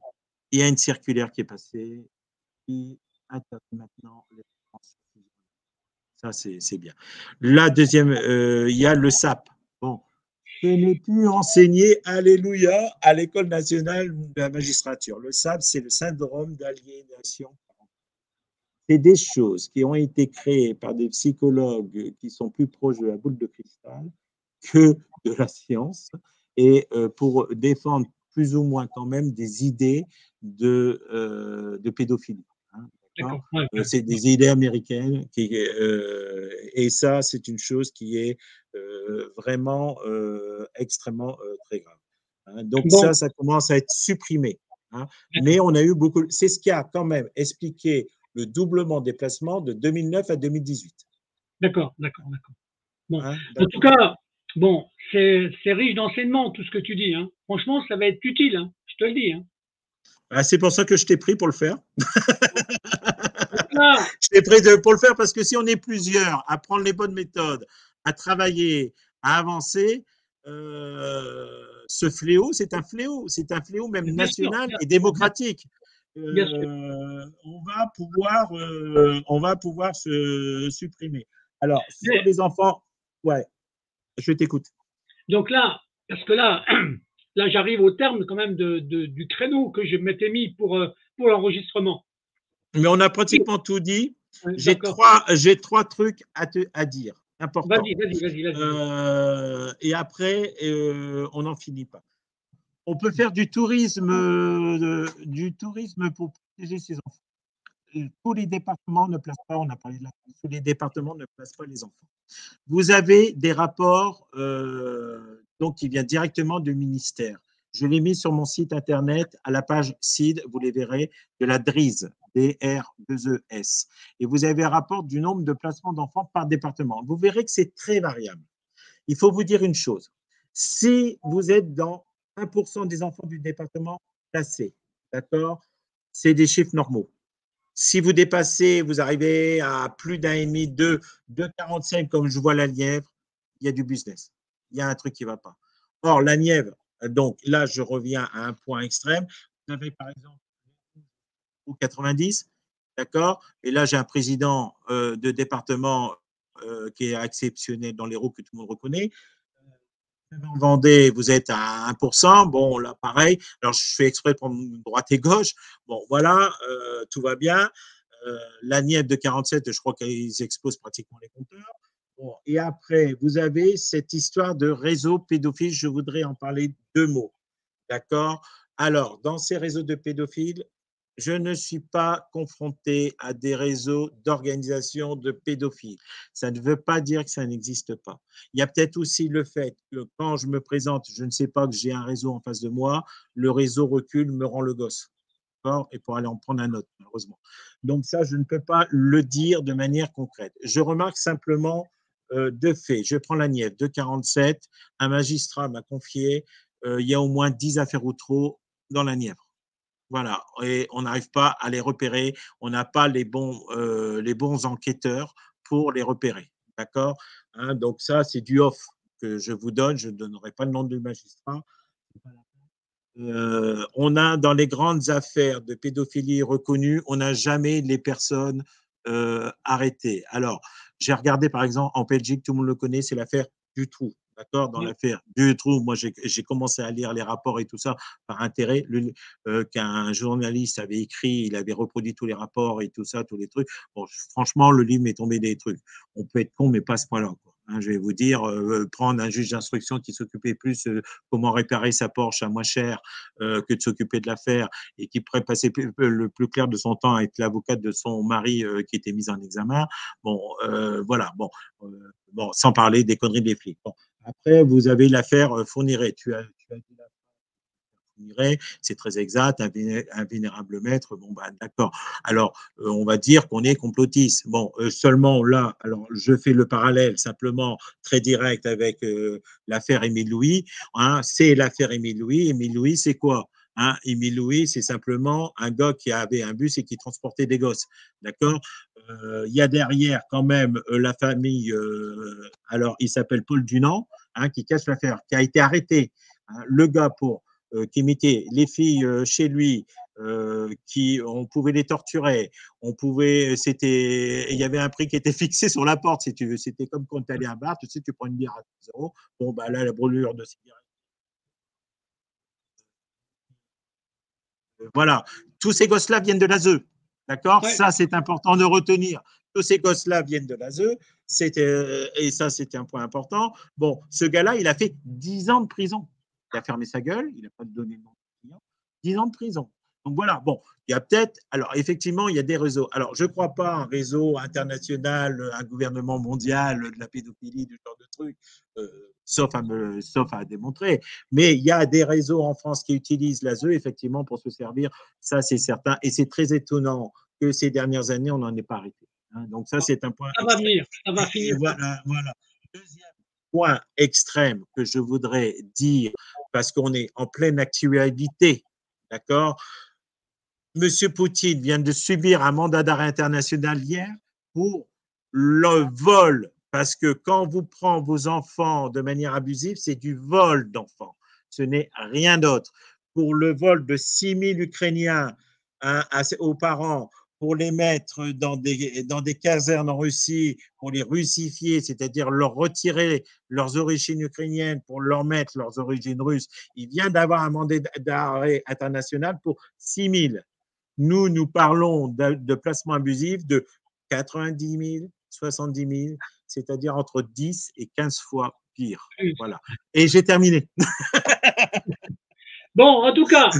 Speaker 2: il y a une circulaire qui est passée qui interdit maintenant les fusions. Ça, c'est bien. La deuxième, il y a le SAP. Bon, ce n'est plus enseigné, alléluia, à l'École nationale de la magistrature. Le SAP, c'est le syndrome d'aliénation. C'est des choses qui ont été créées par des psychologues qui sont plus proches de la boule de cristal que de la science et pour défendre plus ou moins quand même des idées de pédophilie. Hein,
Speaker 1: D'accord. Ouais,
Speaker 2: c'est des idées américaines et ça, c'est une chose qui est vraiment extrêmement très grave. Hein. Donc
Speaker 1: bon,
Speaker 2: ça commence à être supprimé. Hein. Mais on a eu beaucoup, c'est ce qui a quand même expliqué le doublement des placements de 2009 à 2018.
Speaker 1: d'accord, d'accord, d'accord. Bon,
Speaker 2: Hein,
Speaker 1: en tout cas, bon, c'est riche d'enseignements tout ce que tu dis. Hein. Franchement, ça va être utile. Hein. Je te le dis. Hein.
Speaker 2: ah, c'est pour ça que je t'ai pris pour le faire.
Speaker 1: Donc là,
Speaker 2: Je t'ai pris pour le faire parce que si on est plusieurs à prendre les bonnes méthodes, à travailler, à avancer, ce fléau, c'est un fléau. C'est un fléau même
Speaker 1: bien sûr,
Speaker 2: national et démocratique.
Speaker 1: bien sûr.
Speaker 2: On va pouvoir se supprimer. Alors, sur
Speaker 1: Mais,
Speaker 2: les enfants, ouais, je t'écoute.
Speaker 1: donc là, parce que là, là, j'arrive au terme quand même du créneau que je m'étais mis pour l'enregistrement.
Speaker 2: Mais on a pratiquement tout dit.
Speaker 1: D'accord.
Speaker 2: J'ai trois trucs à dire, importants.
Speaker 1: Vas-y, vas-y, vas-y, vas-y.
Speaker 2: Et après, on n'en finit pas. On peut faire du tourisme pour protéger ses enfants. tous les départements ne placent pas, on a parlé de la France, tous les départements ne placent pas les enfants. Vous avez des rapports donc, qui viennent directement du ministère. Je l'ai mis sur mon site internet à la page CID, vous les verrez, de la DRIS, D-R-2-E-S. Et vous avez un rapport du nombre de placements d'enfants par département. Vous verrez que c'est très variable. Il faut vous dire une chose. Si vous êtes dans 1% des enfants du département placés, d'accord, c'est des chiffres normaux. Si vous dépassez, vous arrivez à plus d'un et demi, 2,45 comme je vois la Nièvre, il y a du business. Il y a un truc qui ne va pas. Or, la Nièvre, donc là, je reviens à un point extrême. Vous avez par exemple au 90, d'accord. Et là, j'ai un président de département qui est exceptionnel dans l'Hérault que tout le monde reconnaît. En Vendée, vous êtes à 1%. Bon, là, pareil. Alors, je fais exprès de prendre droite et gauche. Bon, voilà, tout va bien. La Nièvre de 47, je crois qu'ils exposent pratiquement les compteurs. Bon, et après, vous avez cette histoire de réseau pédophile. Je voudrais en parler deux mots. D'accord? Alors, dans ces réseaux de pédophiles, je ne suis pas confronté à des réseaux d'organisation de pédophiles. Ça ne veut pas dire que ça n'existe pas. Il y a peut-être aussi le fait que quand je me présente, je ne sais pas que j'ai un réseau en face de moi, le réseau recule, me rend le gosse. Et pour aller en prendre un autre, malheureusement. Donc ça, je ne peux pas le dire de manière concrète. Je remarque simplement deux faits. Je prends la Nièvre de 47. Un magistrat m'a confié il y a au moins 10 affaires ou trop dans la Nièvre. Voilà, et on n'arrive pas à les repérer, on n'a pas les bons enquêteurs pour les repérer. D'accord, hein, donc ça, c'est du off que je vous donne, je ne donnerai pas le nom du magistrat. On a dans les grandes affaires de pédophilie reconnues, on n'a jamais les personnes arrêtées. Alors, j'ai regardé par exemple en Belgique, tout le monde le connaît, c'est l'affaire Dutroux. D'accord, dans l'affaire Dutroux, moi j'ai commencé à lire les rapports et tout ça par intérêt. Qu'un journaliste avait écrit, il avait reproduit tous les rapports et tout ça, tous les trucs. Bon, franchement, le livre m'est tombé des trucs. On peut être con, mais pas à ce point-là. Je vais vous dire, prendre un juge d'instruction qui s'occupait plus comment réparer sa Porsche à moins cher que de s'occuper de l'affaire et qui pourrait passer le plus clair de son temps à être l'avocate de son mari qui était mise en examen. Bon, voilà, bon, sans parler des conneries des flics. Bon. Après, vous avez l'affaire Fourniret. Tu as dit l'affaire Fourniret, c'est très exact, un vénérable maître. Bon, bah, d'accord. Alors, on va dire qu'on est complotiste. Bon, seulement là, alors je fais le parallèle simplement très direct avec l'affaire Émile Louis. Hein, c'est l'affaire Émile Louis. Émile Louis, c'est quoi? Hein, Émile Louis, c'est simplement un gars qui avait un bus et qui transportait des gosses. D'accord? Il y a derrière quand même la famille, alors il s'appelle Paul Dunant, hein, qui cache l'affaire, qui a été arrêté. Hein, le gars qui mettait les filles chez lui, on pouvait les torturer, il y avait un prix qui était fixé sur la porte, si tu veux. C'était comme quand tu allais à un bar, tu sais, tu prends une bière à 0. Bon, bah là, la brûlure de cigarette. Voilà. Tous ces gosses-là viennent de l'ASE. D'accord? Ouais. Ça, c'est important de retenir. Tous ces gosses-là viennent de l'ASE. Et ça, c'était un point important. Bon, ce gars-là, il a fait 10 ans de prison. Il a fermé sa gueule, il n'a pas donné de nom de client. 10 ans de prison. Donc voilà, bon, il y a peut-être, alors effectivement, il y a des réseaux. Alors, je ne crois pas un réseau international, un gouvernement mondial de la pédophilie, du genre de truc, sauf à démontrer. Mais il y a des réseaux en France qui utilisent l'ASE, effectivement, pour se servir, ça c'est certain. Et c'est très étonnant que ces dernières années, on n'en ait pas arrêté. Hein. Donc ça, c'est un point.
Speaker 1: Ça va venir, ça va finir.
Speaker 2: Voilà. Deuxième point extrême que je voudrais dire, parce qu'on est en pleine actualité, d'accord? Monsieur Poutine vient de subir un mandat d'arrêt international hier pour le vol, parce que quand vous prenez vos enfants de manière abusive, c'est du vol d'enfants. Ce n'est rien d'autre. Pour le vol de 6 000 Ukrainiens aux parents, pour les mettre dans des casernes en Russie, pour les russifier, c'est-à-dire leur retirer leurs origines ukrainiennes pour leur mettre leurs origines russes. Il vient d'avoir un mandat d'arrêt international pour 6 000. Nous parlons de placements abusifs de 90 000, 70 000, c'est-à-dire entre 10 et 15 fois pire. Voilà. Et j'ai terminé.
Speaker 1: Bon, en tout cas,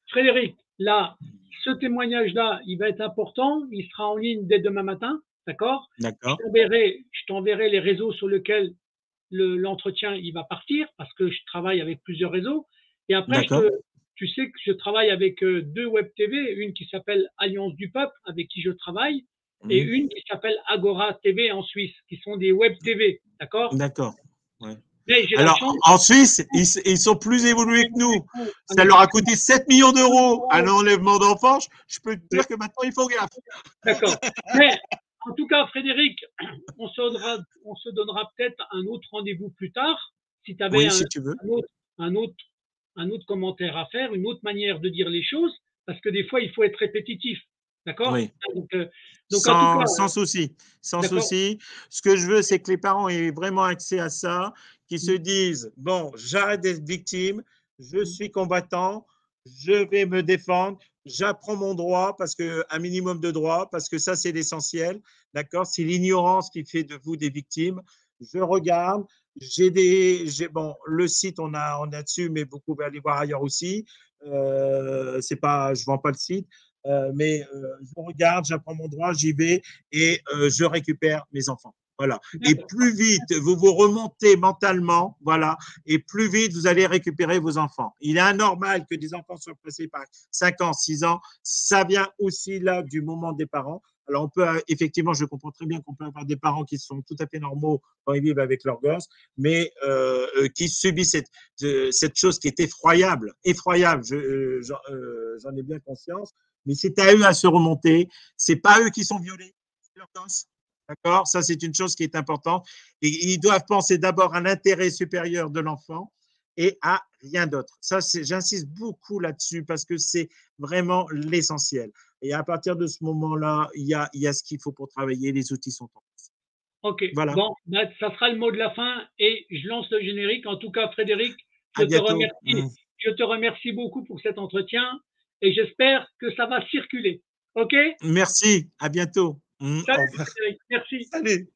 Speaker 1: Frédéric, là, ce témoignage-là, il va être important. Il sera en ligne dès demain matin. D'accord?
Speaker 2: D'accord.
Speaker 1: Je t'enverrai les réseaux sur lesquels l'entretien il va partir parce que je travaille avec plusieurs réseaux. Et après,
Speaker 2: D'accord.
Speaker 1: tu sais que je travaille avec deux web TV, une qui s'appelle Alliance du Peuple, avec qui je travaille, et
Speaker 2: Mhm.
Speaker 1: une qui s'appelle Agora TV en Suisse, qui sont des web TV. D'accord?
Speaker 2: D'accord. Ouais.
Speaker 1: Mais j'ai la
Speaker 2: Alors,
Speaker 1: chance.
Speaker 2: en Suisse, ils sont plus évolués que nous.
Speaker 1: Ah,
Speaker 2: Ça
Speaker 1: mais
Speaker 2: leur a coûté 7 millions d'euros à l'enlèvement d'enfants. Je peux te
Speaker 1: oui,
Speaker 2: dire que maintenant, ils font gaffe.
Speaker 1: d'accord. Mais en tout cas, Frédéric, on se donnera peut-être un autre rendez-vous plus tard, si tu avais
Speaker 2: Oui, si tu veux.
Speaker 1: autre, un, autre, un autre commentaire à faire, une autre manière de dire les choses, parce que des fois, il faut être répétitif. D'accord?
Speaker 2: Oui.
Speaker 1: Donc, en tout cas,
Speaker 2: Sans souci. Sans
Speaker 1: d'accord?
Speaker 2: souci. Ce que je veux, c'est que les parents aient vraiment accès à ça, qu'ils se
Speaker 1: Mm,
Speaker 2: disent, bon, j'arrête d'être victime, je suis combattant, je vais me défendre, j'apprends mon droit, parce que un minimum de droit, parce que ça, c'est l'essentiel. D'accord? C'est l'ignorance qui fait de vous des victimes. Je regarde. Bon, le site, on a dessus, mais vous pouvez aller voir ailleurs aussi. C'est pas, je vends pas le site. Mais je regarde, j'apprends mon droit, j'y vais et je récupère mes enfants. Voilà. Et
Speaker 1: d'accord.
Speaker 2: plus vite vous vous remontez mentalement, voilà, et plus vite vous allez récupérer vos enfants. Il est anormal que des enfants soient passés par 5 ans, 6 ans. Ça vient aussi là du moment des parents. Alors, on peut, effectivement, je comprends très bien qu'on peut avoir des parents qui sont tout à fait normaux quand ils vivent avec leurs gosses, mais qui subissent cette chose qui est effroyable. Effroyable, j'en ai bien conscience, mais c'est à eux à se remonter. C'est pas eux qui sont violés, c'est leur gosse. D'accord? Ça, c'est une chose qui est importante. Et ils doivent penser d'abord à l'intérêt supérieur de l'enfant et à rien d'autre. Ça, j'insiste beaucoup là-dessus parce que c'est vraiment l'essentiel. Et à partir de ce moment-là, il y a ce qu'il faut pour travailler. Les outils sont en place.
Speaker 1: Ok.
Speaker 2: Voilà.
Speaker 1: Bon, ben, ça sera le mot de la fin et je lance le générique. En tout cas, Frédéric,
Speaker 2: À bientôt.
Speaker 1: Je te remercie beaucoup pour cet entretien et j'espère que ça va circuler. Ok?
Speaker 2: Merci. À bientôt. Au
Speaker 1: Salut,
Speaker 2: revoir.
Speaker 1: Frédéric. Merci.
Speaker 2: Salut.